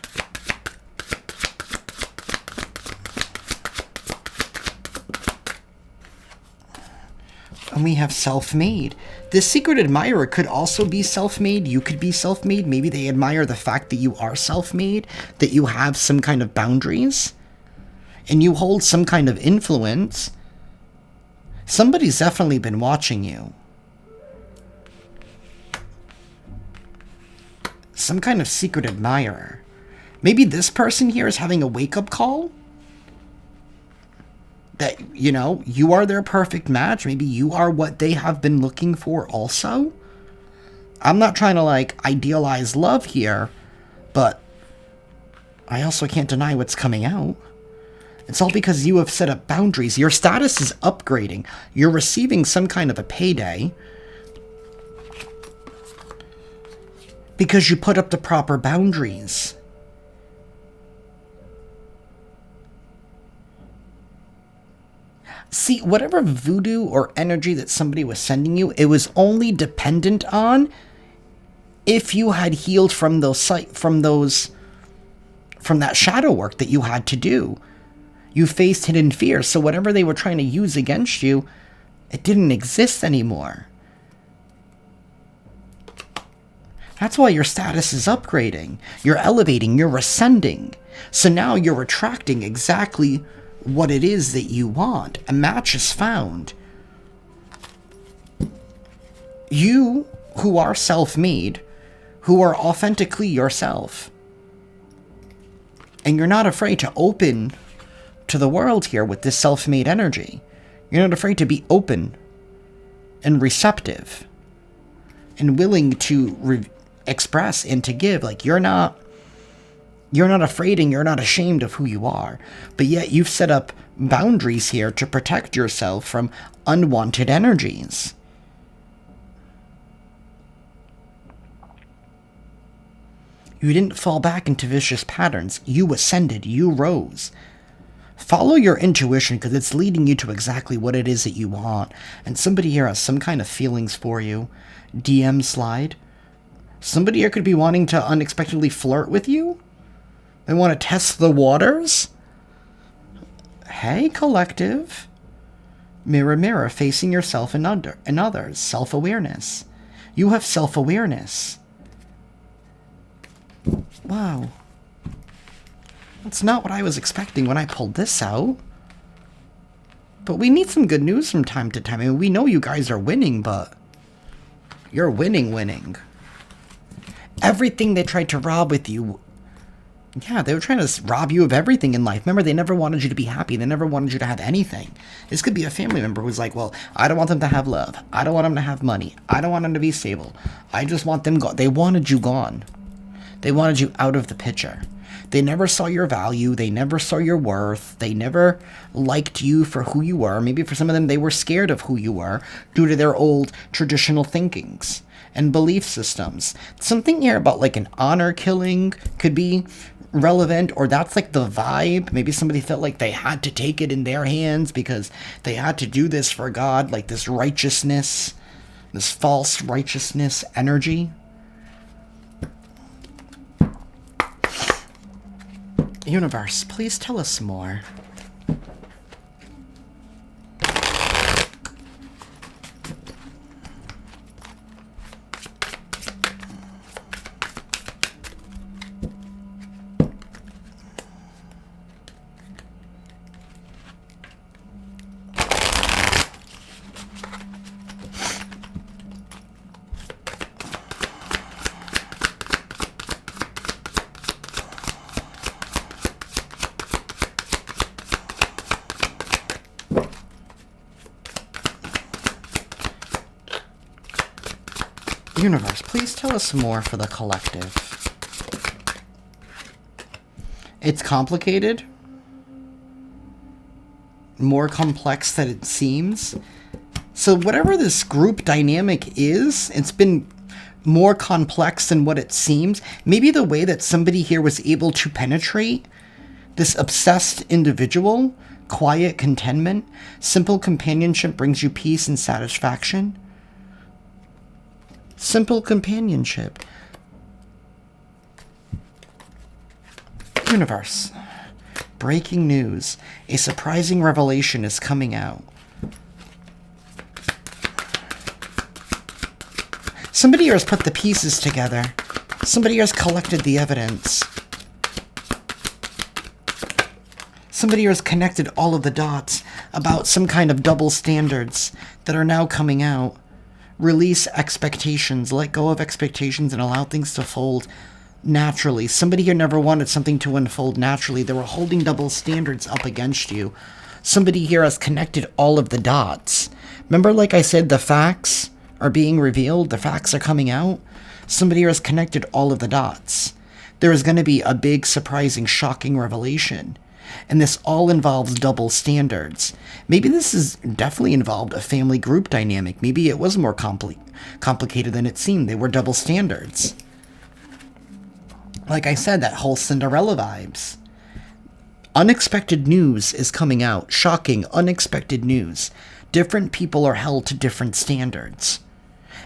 And we have self-made. This secret admirer could also be self-made. You could be self-made. Maybe they admire the fact that you are self-made, that you have some kind of boundaries, and you hold some kind of influence. Somebody's definitely been watching you. Some kind of secret admirer. Maybe this person here is having a wake-up call. That, you know, you are their perfect match. Maybe you are what they have been looking for also. I'm not trying to, like, idealize love here, but I also can't deny what's coming out. It's all because you have set up boundaries. Your status is upgrading. You're receiving some kind of a payday because you put up the proper boundaries. See, whatever voodoo or energy that somebody was sending you, it was only dependent on if you had healed from from that shadow work that you had to do. You faced hidden fears, so whatever they were trying to use against you, it didn't exist anymore. That's why your status is upgrading. You're elevating, you're ascending. So now you're attracting exactly what it is that you want. A match is found. You, who are self-made, who are authentically yourself, and you're not afraid to open to the world here with this self-made energy. You're not afraid to be open and receptive and willing to express and to give. Like, you're not afraid and you're not ashamed of who you are, but yet you've set up boundaries here to protect yourself from unwanted energies. You didn't fall back into vicious patterns. You ascended. You rose. Follow your intuition, because it's leading you to exactly what it is that you want. And somebody here has some kind of feelings for you. DM slide. Somebody here could be wanting to unexpectedly flirt with you. They want to test the waters. Hey, collective. Mirror, mirror, facing yourself and others. Self-awareness. You have self-awareness. Wow. That's not what I was expecting when I pulled this out. But we need some good news from time to time. I mean, we know you guys are winning, but you're winning. Everything they tried to rob with you. Yeah, they were trying to rob you of everything in life. Remember, they never wanted you to be happy. They never wanted you to have anything. This could be a family member who's like, well, I don't want them to have love. I don't want them to have money. I don't want them to be stable. I just want them gone. They wanted you gone. They wanted you out of the picture. They never saw your value. They never saw your worth. They never liked you for who you were. Maybe for some of them, they were scared of who you were due to their old traditional thinkings and belief systems. Something here about like an honor killing could be relevant, or that's like the vibe. Maybe somebody felt like they had to take it in their hands because they had to do this for God, like this righteousness, this false righteousness energy. Universe, please tell us more. Universe, please tell us more for the collective. It's complicated. More complex than it seems. So whatever this group dynamic is, it's been more complex than what it seems. Maybe the way that somebody here was able to penetrate this obsessed individual, quiet contentment, simple companionship brings you peace and satisfaction. Simple companionship. Universe. Breaking news. A surprising revelation is coming out. Somebody here has put the pieces together. Somebody here has collected the evidence. Somebody here has connected all of the dots about some kind of double standards that are now coming out. Release expectations, let go of expectations, and allow things to fold naturally. Somebody here never wanted something to unfold naturally. They were holding double standards up against you. Somebody here has connected all of the dots. Remember, like I said, the facts are being revealed. The facts are coming out. Somebody here has connected all of the dots. There is going to be a big, surprising, shocking revelation. And this all involves double standards. Maybe this is definitely involved a family group dynamic. Maybe it was more complicated than it seemed. They were double standards. Like I said, that whole Cinderella vibes. Unexpected news is coming out. Shocking, unexpected news. Different people are held to different standards.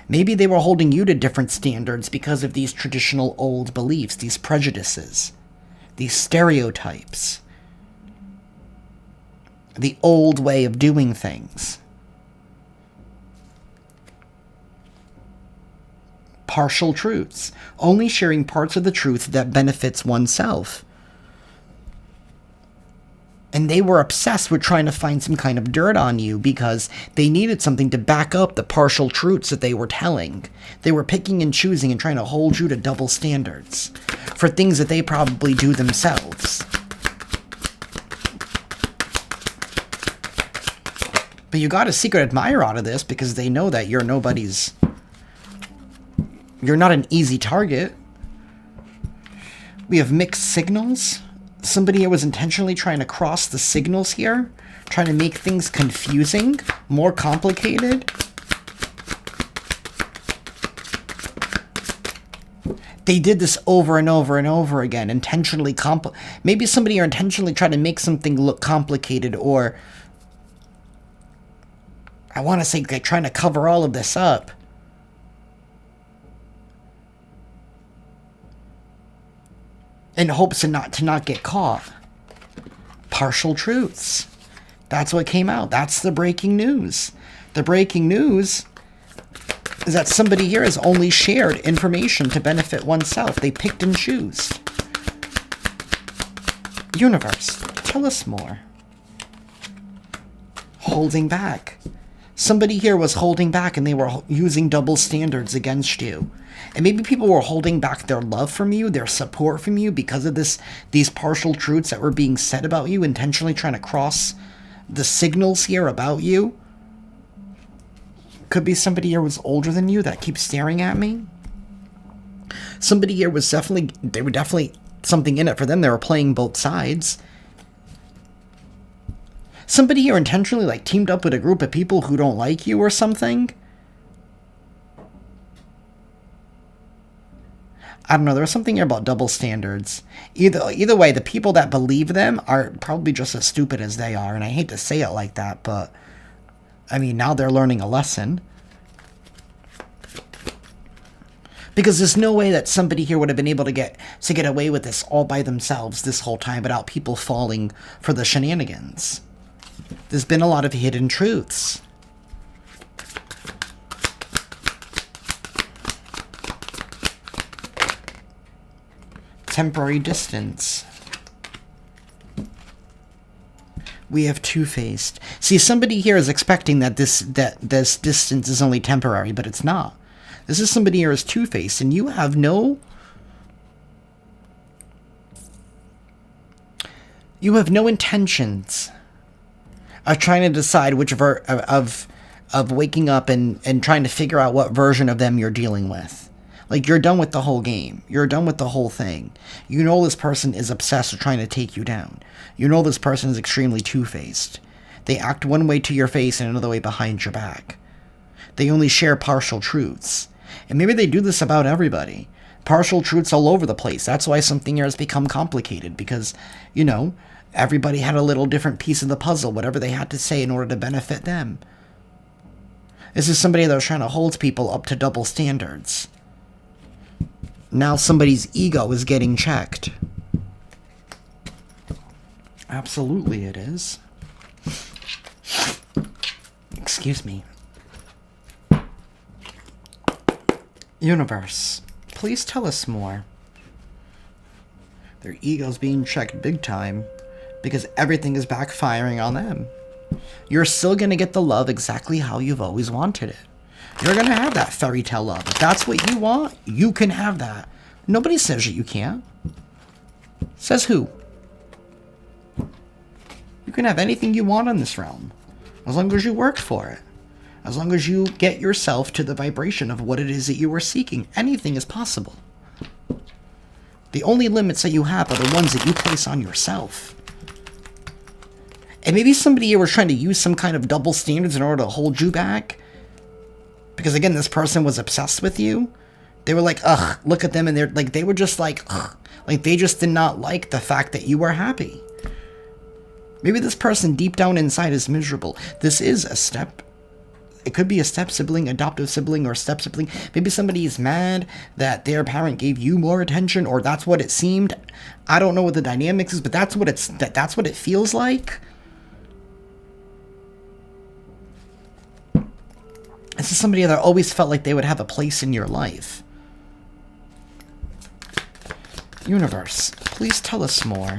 Maybe they were holding you to different standards because of these traditional old beliefs, these prejudices, these stereotypes. The old way of doing things. Partial truths. Only sharing parts of the truth that benefits oneself. And they were obsessed with trying to find some kind of dirt on you because they needed something to back up the partial truths that they were telling. They were picking and choosing and trying to hold you to double standards for things that they probably do themselves. But you got a secret admirer out of this because they know that you're nobody's... You're not an easy target. We have mixed signals. Somebody was intentionally trying to cross the signals here. Trying to make things confusing. More complicated. They did this over and over and over again. Intentionally maybe somebody are intentionally trying to make something look complicated, or... I want to say they're trying to cover all of this up. In hopes to not get caught. Partial truths. That's what came out. That's the breaking news. The breaking news is that somebody here has only shared information to benefit oneself. They picked and chose. Universe, tell us more. Holding back. Somebody here was holding back and they were using double standards against you. And maybe people were holding back their love from you, their support from you because of these partial truths that were being said about you, intentionally trying to cross the signals here about you. Could be somebody here was older than you that keeps staring at me. Somebody here was they were definitely something in it for them. They were playing both sides. Somebody here intentionally, like, teamed up with a group of people who don't like you or something. I don't know, there was something here about double standards. Either way, the people that believe them are probably just as stupid as they are, and I hate to say it like that, but, I mean, now they're learning a lesson. Because there's no way that somebody here would have been able to get away with this all by themselves this whole time without people falling for the shenanigans. There's been a lot of hidden truths. Temporary distance. We have two-faced. See, somebody here is expecting that this distance is only temporary, but it's not. This is somebody here is two-faced, and you have no... You have no intentions of trying to decide which of waking up and trying to figure out what version of them you're dealing with. Like, you're done with the whole game. You're done with the whole thing. You know this person is obsessed with trying to take you down. You know this person is extremely two-faced. They act one way to your face and another way behind your back. They only share partial truths. And maybe they do this about everybody. Partial truths all over the place. That's why something here has become complicated. Because, you know, everybody had a little different piece of the puzzle. Whatever they had to say in order to benefit them. This is somebody that was trying to hold people up to double standards. Now somebody's ego is getting checked. Absolutely it is. Excuse me. Universe, please tell us more. Their ego's being checked big time because everything is backfiring on them. You're still going to get the love exactly how you've always wanted it. You're going to have that fairy tale love. If that's what you want, you can have that. Nobody says that you can't. Says who? You can have anything you want in this realm. As long as you work for it. As long as you get yourself to the vibration of what it is that you are seeking. Anything is possible. The only limits that you have are the ones that you place on yourself. And maybe somebody here was trying to use some kind of double standards in order to hold you back. Because again, this person was obsessed with you. They were like, ugh, look at them. And they're like, they were just like, ugh. Like, they just did not like the fact that you were happy. Maybe this person deep down inside is miserable. This is a step. It could be a step sibling, adoptive sibling, or step sibling. Maybe somebody is mad that their parent gave you more attention, or that's what it seemed. I don't know what the dynamics is, but that's what that's what it feels like. This is somebody that always felt like they would have a place in your life. Universe, please tell us more.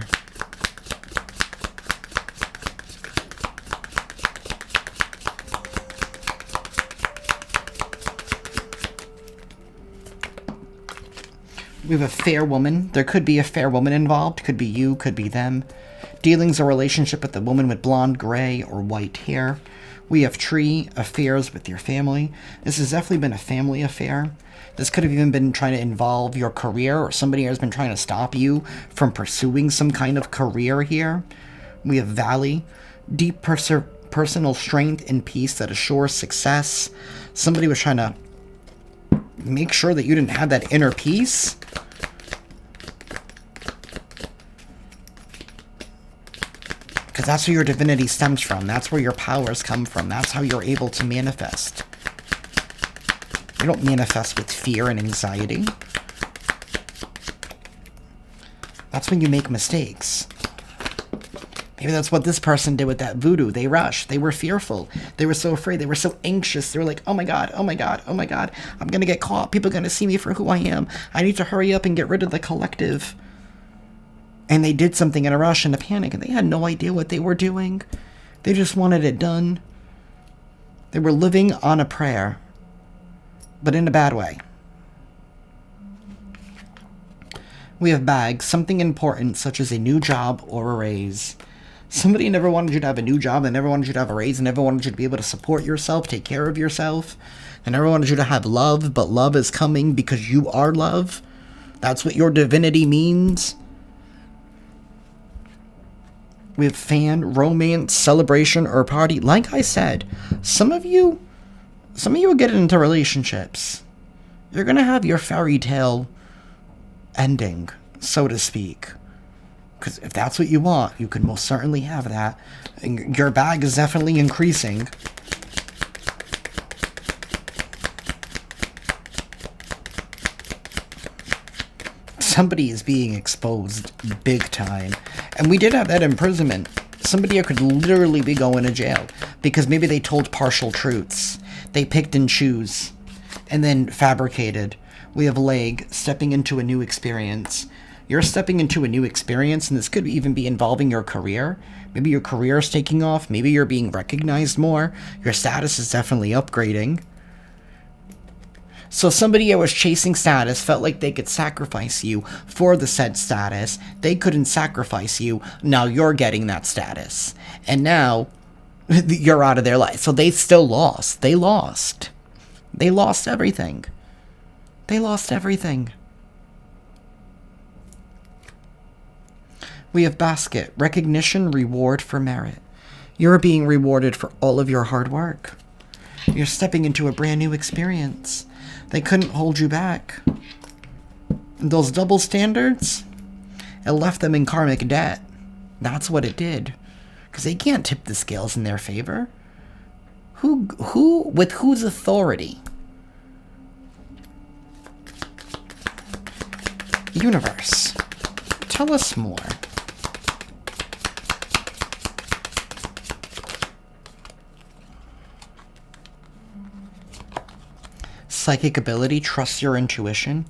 We have a fair woman. There could be a fair woman involved. Could be you, could be them. Dealings or relationship with a woman with blonde, gray, or white hair. We have tree, affairs with your family. This has definitely been a family affair. This could have even been trying to involve your career, or somebody has been trying to stop you from pursuing some kind of career here. We have valley, deep personal strength and peace that assures success. Somebody was trying to make sure that you didn't have that inner peace. Because that's where your divinity stems from. That's where your powers come from. That's how you're able to manifest. You don't manifest with fear and anxiety. That's when you make mistakes. Maybe that's what this person did with that voodoo. They rushed. They were fearful. They were so afraid. They were so anxious. They were like, oh my God, oh my God, oh my God. I'm going to get caught. People are going to see me for who I am. I need to hurry up and get rid of the collective. And they did something in a rush and a panic, and they had no idea what they were doing. They just wanted it done. They were living on a prayer, but in a bad way. We have bags, something important, such as a new job or a raise. Somebody never wanted you to have a new job, they never wanted you to have a raise, they never wanted you to be able to support yourself, take care of yourself. They never wanted you to have love, but love is coming because you are love. That's what your divinity means. We have fan, romance, celebration, or party. Like I said, some of you will get into relationships. You're going to have your fairy tale ending, so to speak. Because if that's what you want, you can most certainly have that. And your bag is definitely increasing. Somebody is being exposed big time. And we did have that imprisonment. Somebody could literally be going to jail because maybe they told partial truths. They picked and choose and then fabricated. We have leg stepping into a new experience. You're stepping into a new experience, and this could even be involving your career. Maybe your career is taking off. Maybe you're being recognized more. Your status is definitely upgrading. So somebody who was chasing status felt like they could sacrifice you for the said status. They couldn't sacrifice you. Now you're getting that status. And now you're out of their life. So they still lost. They lost. They lost everything. They lost everything. We have basket. Recognition, reward for merit. You're being rewarded for all of your hard work. You're stepping into a brand new experience. They couldn't hold you back. Those double standards, it left them in karmic debt. That's what it did. Because they can't tip the scales in their favor. Who, with whose authority? Universe, tell us more. Psychic ability, trust your intuition.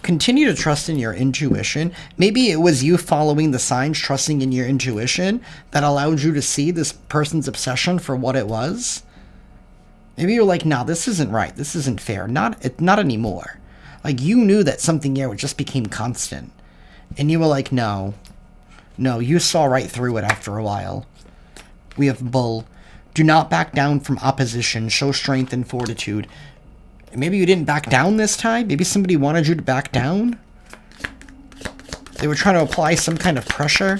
Continue to trust in your intuition. Maybe it was you following the signs, trusting in your intuition, that allowed you to see this person's obsession for what it was. Maybe you're like, nah, this isn't right. This isn't fair. Not anymore. Like, you knew that something here just became constant. And you were like, no. No, you saw right through it after a while. We have bull. Do not back down from opposition. Show strength and fortitude. Maybe you didn't back down this time. Maybe somebody wanted you to back down. They were trying to apply some kind of pressure.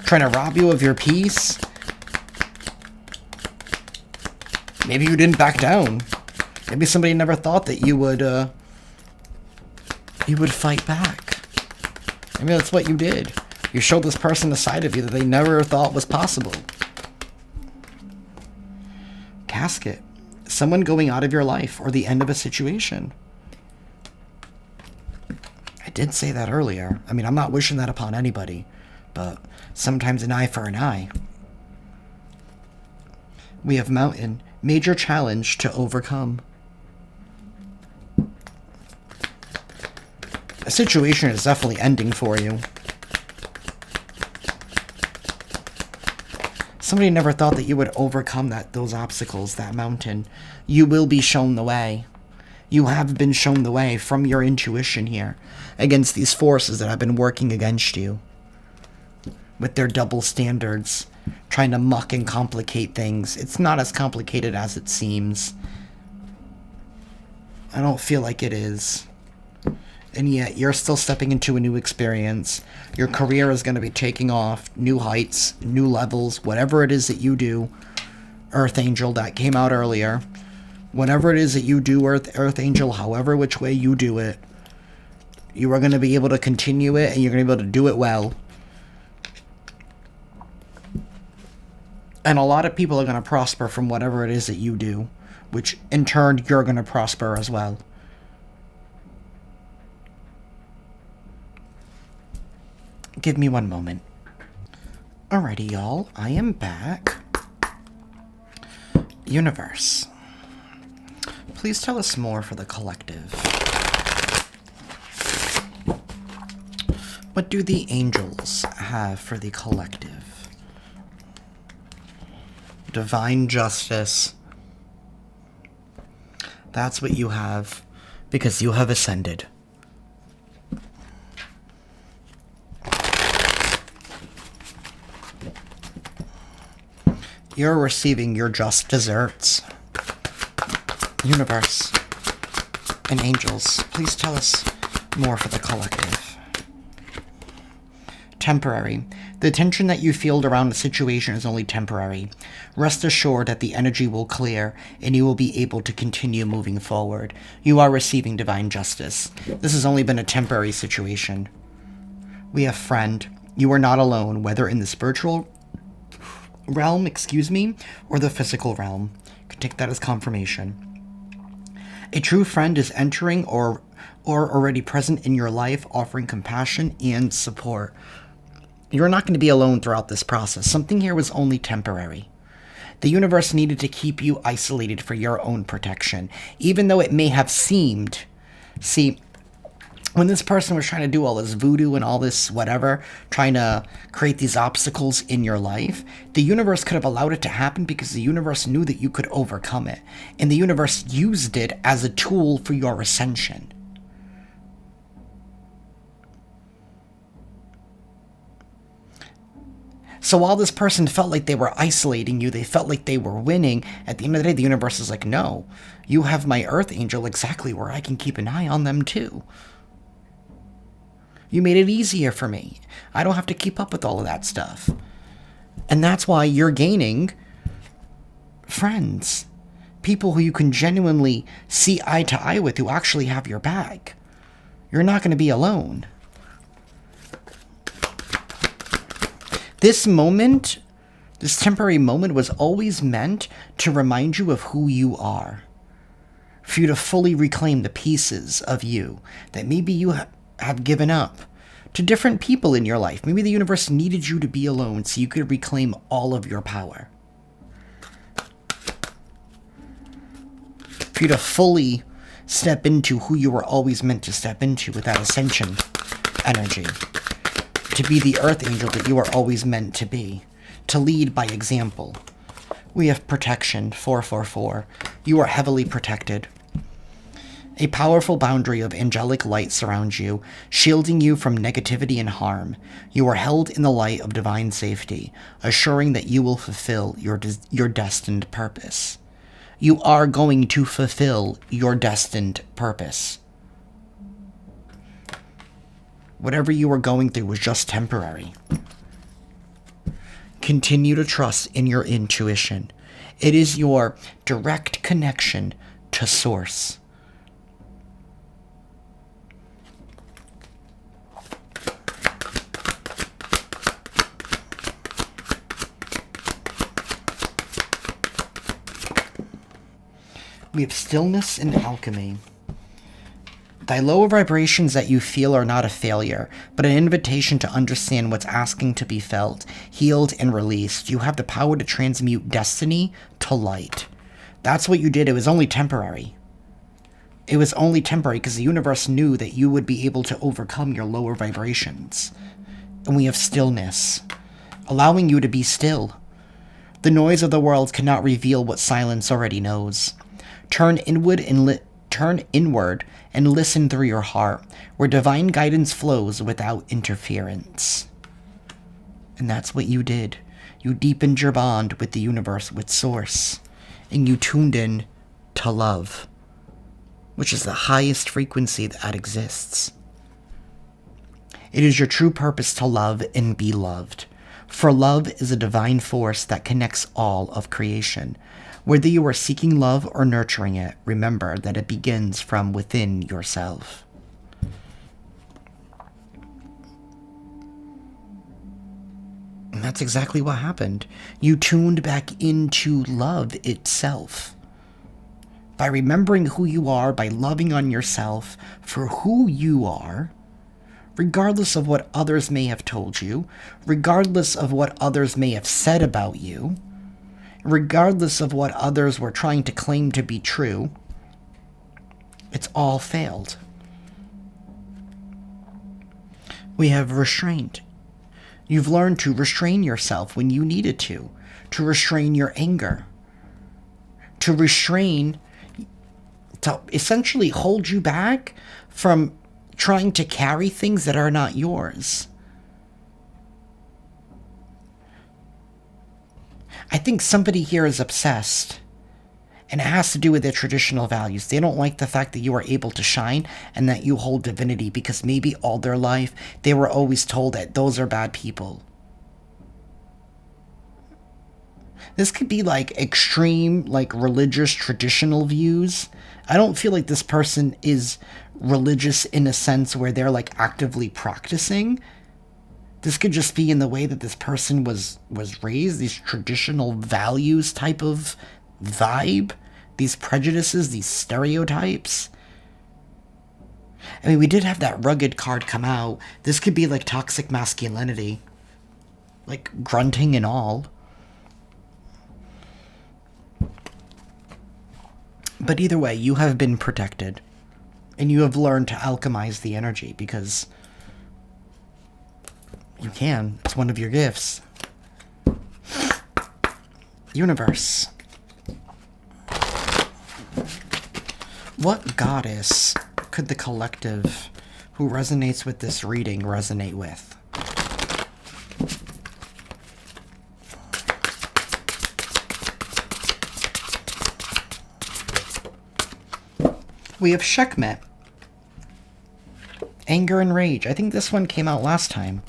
Trying to rob you of your peace. Maybe you didn't back down. Maybe somebody never thought that you would fight back. Maybe that's what you did. You showed this person a side of you that they never thought was possible. Casket. Someone going out of your life or the end of a situation. I did say that earlier. I mean, I'm not wishing that upon anybody, but sometimes an eye for an eye. We have mountain. Major challenge to overcome. A situation is definitely ending for you. Somebody never thought that you would overcome those obstacles, that mountain. You will be shown the way. You have been shown the way from your intuition here against these forces that have been working against you. With their double standards, trying to muck and complicate things. It's not as complicated as it seems. I don't feel like it is. And yet, you're still stepping into a new experience. Your career is going to be taking off. New heights, new levels, whatever it is that you do. Earth Angel, that came out earlier. Whatever it is that you do, Earth Angel, however which way you do it, you are going to be able to continue it, and you're going to be able to do it well. And a lot of people are going to prosper from whatever it is that you do, which in turn, you're going to prosper as well. Give me one moment. Alrighty, y'all. I am back. Universe. Please tell us more for the collective. What do the angels have for the collective? Divine justice. That's what you have, because you have ascended. You're receiving your just desserts. Universe and angels, please tell us more for the collective. temporary. The tension that you feel around the situation is only temporary. Rest assured that the energy will clear and you will be able to continue moving forward. You are receiving divine justice. This has only been a temporary situation. We have friend. You are not alone, whether in the spiritual realm, or the physical realm. You can take that as confirmation. A true friend is entering or already present in your life, offering compassion and support. You're not going to be alone throughout this process. Something here was only temporary. The universe needed to keep you isolated for your own protection, even though it may have seemed... See, when this person was trying to do all this voodoo and all this whatever, trying to create these obstacles in your life, the universe could have allowed it to happen because the universe knew that you could overcome it. And the universe used it as a tool for your ascension. So while this person felt like they were isolating you, they felt like they were winning, at the end of the day, the universe is like, no, you have my earth angel exactly where I can keep an eye on them too. You made it easier for me. I don't have to keep up with all of that stuff. And that's why you're gaining friends. People who you can genuinely see eye to eye with, who actually have your back. You're not going to be alone. This moment, this temporary moment, was always meant to remind you of who you are. For you to fully reclaim the pieces of you that maybe you have given up to different people in your life. Maybe the universe needed you to be alone so you could reclaim all of your power. For you to fully step into who you were always meant to step into with that ascension energy. To be the earth angel that you are always meant to be. To lead by example. We have protection, 444. You are heavily protected. A powerful boundary of angelic light surrounds you, shielding you from negativity and harm. You are held in the light of divine safety, assuring that you will fulfill your destined purpose. You are going to fulfill your destined purpose. Whatever you were going through was just temporary. Continue to trust in your intuition. It is your direct connection to Source. We have stillness and alchemy. Thy lower vibrations that you feel are not a failure, but an invitation to understand what's asking to be felt, healed, and released. You have the power to transmute destiny to light. That's what you did. It was only temporary. It was only temporary because the universe knew that you would be able to overcome your lower vibrations. And we have stillness, allowing you to be still. The noise of the world cannot reveal what silence already knows. Turn inward and listen through your heart, where divine guidance flows without interference. And that's what you did. You deepened your bond with the universe, with Source, and you tuned in to love, which is the highest frequency that exists. It is your true purpose to love and be loved, for love is a divine force that connects all of creation. Whether you are seeking love or nurturing it, remember that it begins from within yourself. And that's exactly what happened. You tuned back into love itself. By remembering who you are, by loving on yourself for who you are, regardless of what others may have told you, regardless of what others may have said about you, regardless of what others were trying to claim to be true, it's all failed. We have restraint. You've learned to restrain yourself when you needed to restrain your anger, to essentially hold you back from trying to carry things that are not yours. I think somebody here is obsessed, And it has to do with their traditional values. They don't like the fact that you are able to shine and that you hold divinity, because maybe all their life they were always told that those are bad people. This could be like extreme, like religious traditional views. I don't feel like this person is religious in a sense where they're like actively practicing. This could just be in the way that this person was raised, these traditional values type of vibe, these prejudices, these stereotypes. I mean, we did have that rugged card come out. This could be like toxic masculinity, like grunting and all. But either way, you have been protected. And you have learned to alchemize the energy, because you can. It's one of your gifts. Universe. What goddess could the collective who resonates with this reading resonate with? We have Sekhmet. Anger and Rage. I think this one came out last time.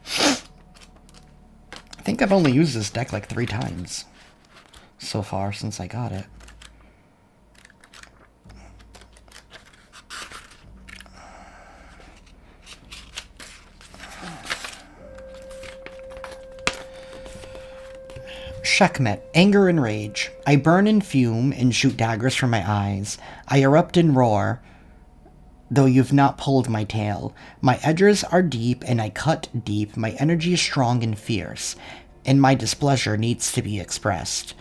I think I've only used this deck like 3 times so far since I got it. Sekhmet, Anger and Rage. I burn and fume and shoot daggers from my eyes. I erupt and roar, though you've not pulled my tail. My edges are deep and I cut deep. My energy is strong and fierce, and my displeasure needs to be expressed.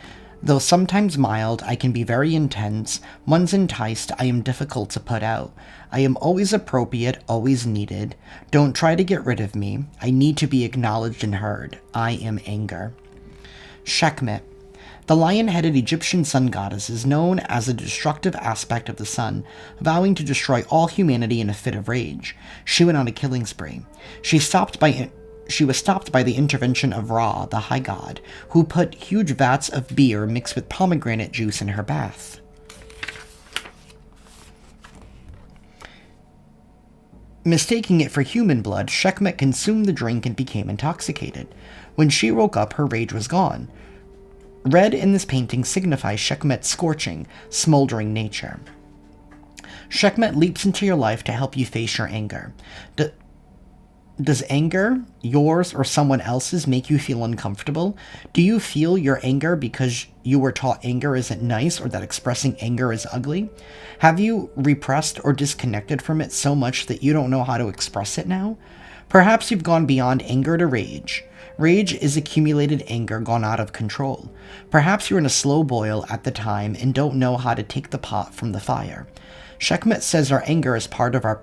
Though sometimes mild, I can be very intense. Once enticed, I am difficult to put out. I am always appropriate, always needed. Don't try to get rid of me. I need to be acknowledged and heard. I am anger. Sekhmet. The lion-headed Egyptian sun goddess is known as a destructive aspect of the sun, vowing to destroy all humanity in a fit of rage. She went on a killing spree. She was stopped by the intervention of Ra, the high god, who put huge vats of beer mixed with pomegranate juice in her bath. Mistaking it for human blood, Sekhmet consumed the drink and became intoxicated. When she woke up, her rage was gone. Red in this painting signifies Sekhmet's scorching, smoldering nature. Sekhmet leaps into your life to help you face your anger. Does anger, yours or someone else's, make you feel uncomfortable? Do you feel your anger because you were taught anger isn't nice, or that expressing anger is ugly? Have you repressed or disconnected from it so much that you don't know how to express it now? Perhaps you've gone beyond anger to rage. Rage is accumulated anger gone out of control. Perhaps you're in a slow boil at the time and don't know how to take the pot from the fire. Sekhmet says our anger is part of our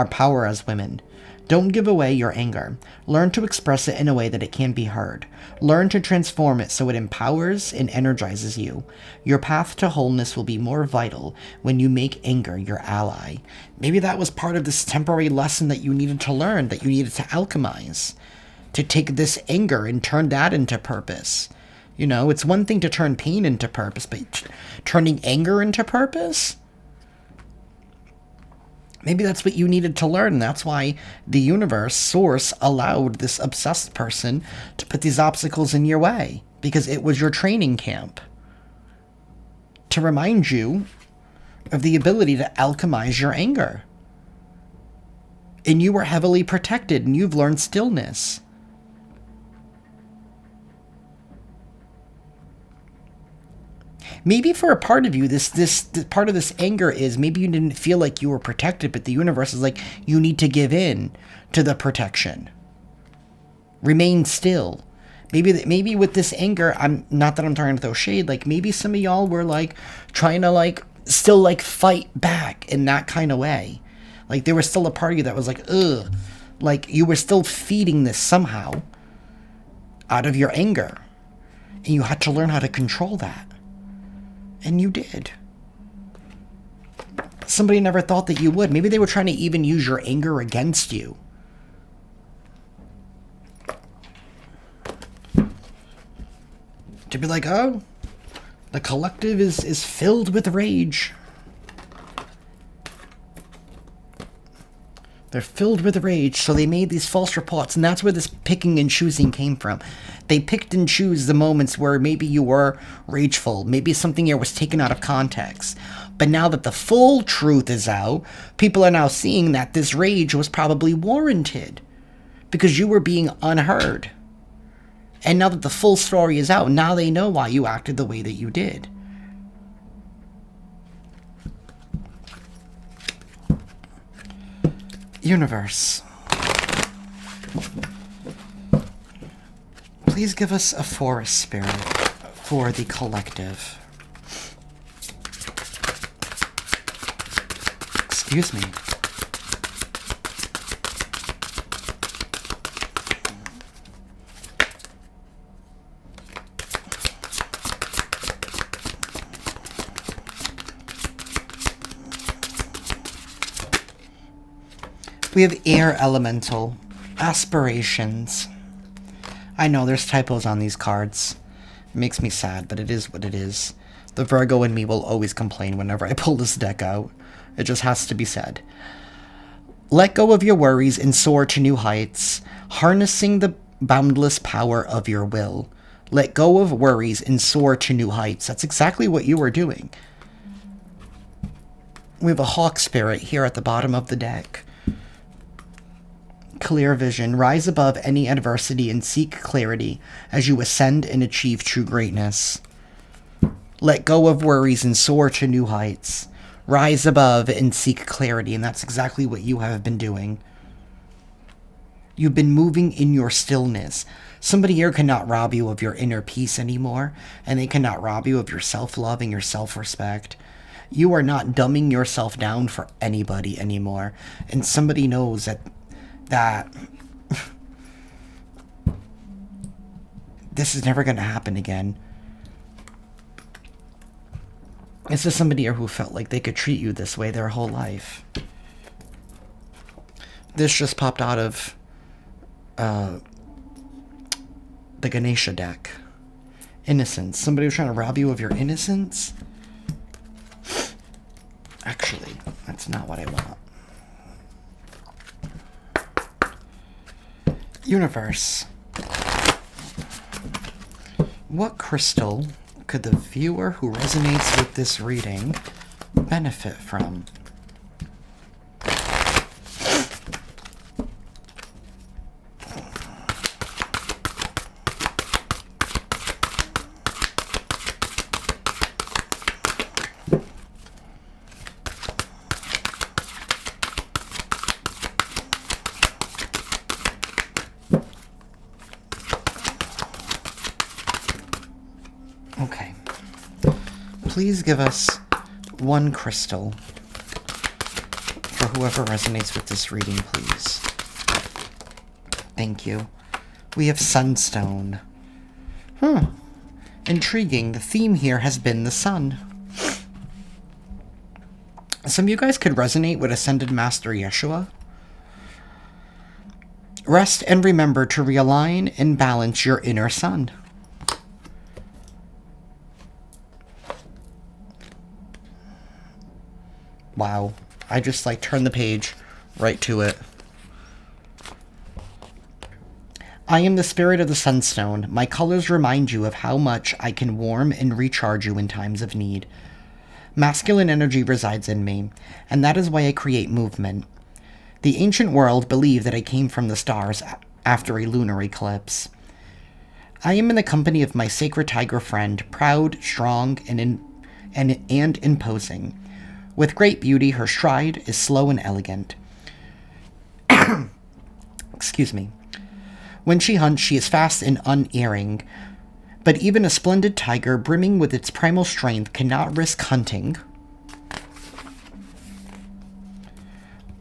power as women. Don't give away your anger. Learn to express it in a way that it can be heard. Learn to transform it so it empowers and energizes you. Your path to wholeness will be more vital when you make anger your ally. Maybe that was part of this temporary lesson that you needed to learn, that you needed to alchemize. To take this anger and turn that into purpose. You know, it's one thing to turn pain into purpose, but turning anger into purpose? Maybe that's what you needed to learn. That's why the universe, source, allowed this obsessed person to put these obstacles in your way. Because it was your training camp. To remind you of the ability to alchemize your anger. And you were heavily protected, and you've learned stillness. Maybe for a part of you, this part of this anger is maybe you didn't feel like you were protected, but the universe is like, you need to give in to the protection. Remain still. Maybe with this anger, I'm not that I'm trying to throw shade, like maybe some of y'all were like trying to like still like fight back in that kind of way. Like there was still a part of you that was like, ugh. Like you were still feeding this somehow out of your anger. And you had to learn how to control that. And you did. Somebody never thought that you would. Maybe they were trying to even use your anger against you. To be like, oh, The collective is filled with rage. They're filled with rage, so they made these false reports, and that's where this picking and choosing came from. They picked and chose the moments where maybe you were rageful, maybe something here was taken out of context. But now that the full truth is out, people are now seeing that this rage was probably warranted, because you were being unheard. And now that the full story is out, now they know why you acted the way that you did. Universe, please give us a forest spirit for the collective. Excuse me. We have air elemental, aspirations. I know there's typos on these cards. It makes me sad, but it is what it is. The Virgo in me will always complain whenever I pull this deck out. It just has to be said. Let go of your worries and soar to new heights, harnessing the boundless power of your will. Let go of worries and soar to new heights. That's exactly what you were doing. We have a hawk spirit here at the bottom of the deck. Clear vision. Rise above any adversity and seek clarity as you ascend and achieve true greatness. Let go of worries and soar to new heights. Rise above and seek clarity, and that's exactly what you have been doing. You've been moving in your stillness. Somebody here cannot rob you of your inner peace anymore, and they cannot rob you of your self-love and your self-respect. You are not dumbing yourself down for anybody anymore, and somebody knows that this is never going to happen again. This is somebody here who felt like they could treat you this way their whole life. This just popped out of the Ganesha deck. Innocence. Somebody was trying to rob you of your innocence? Actually, that's not what I want. Universe. What crystal could the viewer who resonates with this reading benefit from? Okay. Please give us one crystal for whoever resonates with this reading, please. Thank you. We have Sunstone. Intriguing. The theme here has been the sun. Some of you guys could resonate with Ascended Master Yeshua. Rest and remember to realign and balance your inner sun. Wow. I just turned the page right to it. I am the spirit of the sunstone. My colors remind you of how much I can warm and recharge you in times of need. Masculine energy resides in me, and that is why I create movement. The ancient world believed that I came from the stars after a lunar eclipse. I am in the company of my sacred tiger friend, proud, strong, and imposing. With great beauty, her stride is slow and elegant. Excuse me. When she hunts, she is fast and unerring. But even a splendid tiger, brimming with its primal strength, cannot risk hunting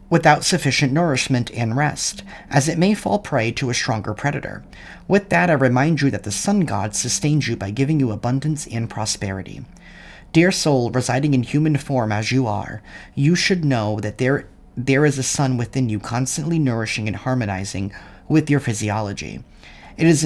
without sufficient nourishment and rest, as it may fall prey to a stronger predator. With that, I remind you that the sun god sustains you by giving you abundance and prosperity. Dear soul, residing in human form as you are, you should know that there is a sun within you constantly nourishing and harmonizing with your physiology. It is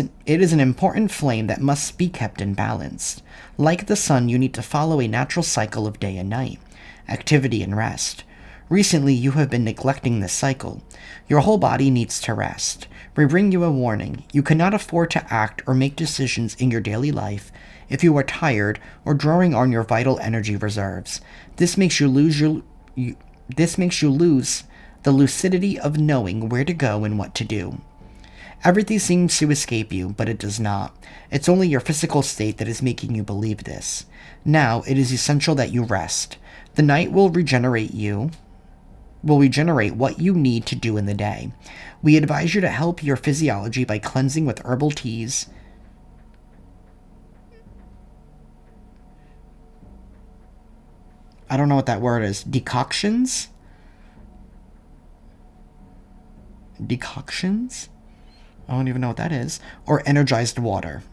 an important flame that must be kept in balance. Like the sun, you need to follow a natural cycle of day and night, activity and rest. Recently, you have been neglecting this cycle. Your whole body needs to rest. We bring you a warning. You cannot afford to act or make decisions in your daily life if you are tired or drawing on your vital energy reserves. This makes you lose the lucidity of knowing where to go and what to do. Everything seems to escape you, but it does not. It's only your physical state that is making you believe this. Now, it is essential that you rest. The night will regenerate what you need to do in the day. We advise you to help your physiology by cleansing with herbal teas. I don't know what that word is. Decoctions? I don't even know what that is. Or energized water.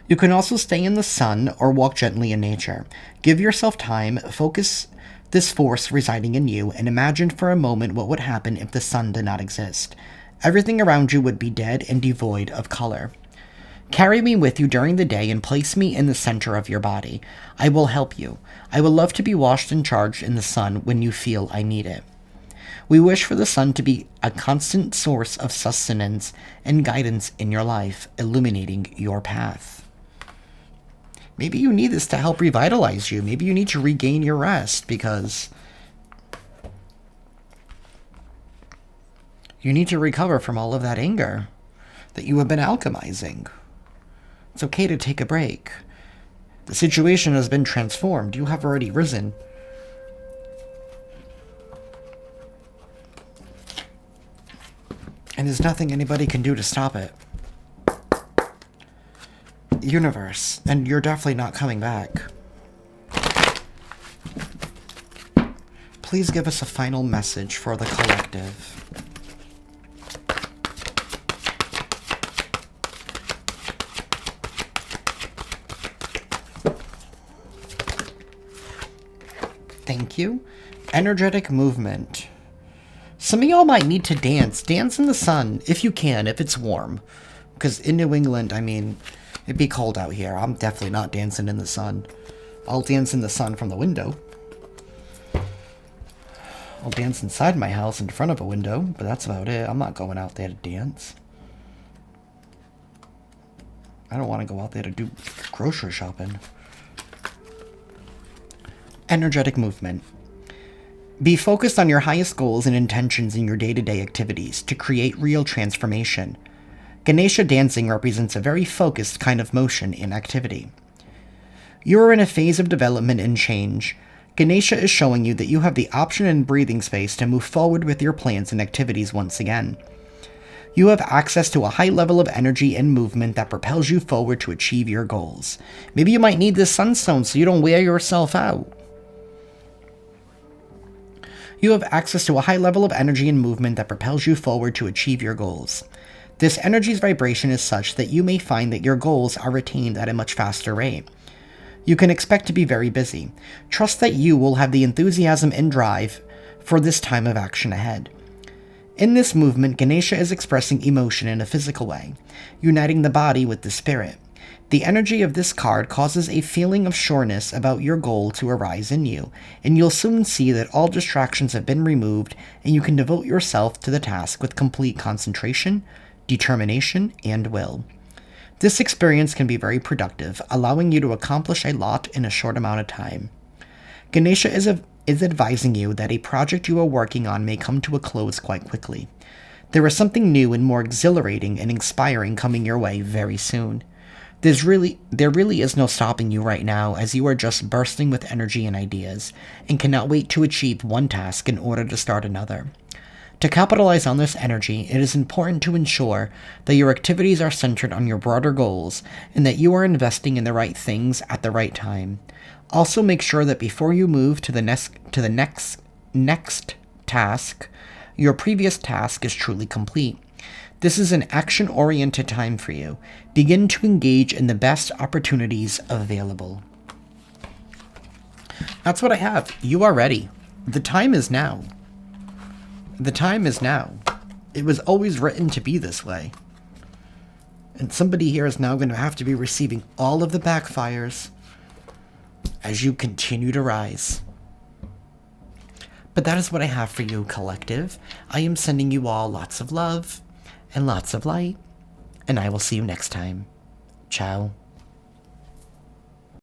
You can also stay in the sun or walk gently in nature. Give yourself time, focus this force residing in you, and imagine for a moment what would happen if the sun did not exist. Everything around you would be dead and devoid of color. Carry me with you during the day and place me in the center of your body. I will help you. I will love to be washed and charged in the sun when you feel I need it. We wish for the sun to be a constant source of sustenance and guidance in your life, illuminating your path. Maybe you need this to help revitalize you. Maybe you need to regain your rest because you need to recover from all of that anger that you have been alchemizing. It's okay to take a break. The situation has been transformed. You have already risen. And there's nothing anybody can do to stop it. Universe, and you're definitely not coming back. Please give us a final message for the collective. Thank you. Energetic movement. Some of y'all might need to dance. Dance in the sun, if you can, if it's warm. Because in New England, I mean, it'd be cold out here. I'm definitely not dancing in the sun. I'll dance in the sun from the window. I'll dance inside my house in front of a window, but that's about it. I'm not going out there to dance. I don't want to go out there to do grocery shopping. Energetic movement. Be focused on your highest goals and intentions in your day-to-day activities to create real transformation. Ganesha dancing represents a very focused kind of motion and activity. You are in a phase of development and change. Ganesha is showing you that you have the option and breathing space to move forward with your plans and activities once again. You have access to a high level of energy and movement that propels you forward to achieve your goals. Maybe you might need this sunstone so you don't wear yourself out. You have access to a high level of energy and movement that propels you forward to achieve your goals. This energy's vibration is such that you may find that your goals are attained at a much faster rate. You can expect to be very busy. Trust that you will have the enthusiasm and drive for this time of action ahead. In this movement, Ganesha is expressing emotion in a physical way, uniting the body with the spirit. The energy of this card causes a feeling of sureness about your goal to arise in you, and you'll soon see that all distractions have been removed and you can devote yourself to the task with complete concentration, determination, and will. This experience can be very productive, allowing you to accomplish a lot in a short amount of time. Ganesha is advising you that a project you are working on may come to a close quite quickly. There is something new and more exhilarating and inspiring coming your way very soon. There really is no stopping you right now, as you are just bursting with energy and ideas, and cannot wait to achieve one task in order to start another. To capitalize on this energy, it is important to ensure that your activities are centered on your broader goals, and that you are investing in the right things at the right time. Also make sure that before you move to the next task, your previous task is truly complete. This is an action-oriented time for you. Begin to engage in the best opportunities available. That's what I have. You are ready. The time is now. The time is now. It was always written to be this way. And somebody here is now going to have to be receiving all of the backfires as you continue to rise. But that is what I have for you, collective. I am sending you all lots of love and lots of light, and I will see you next time. Ciao.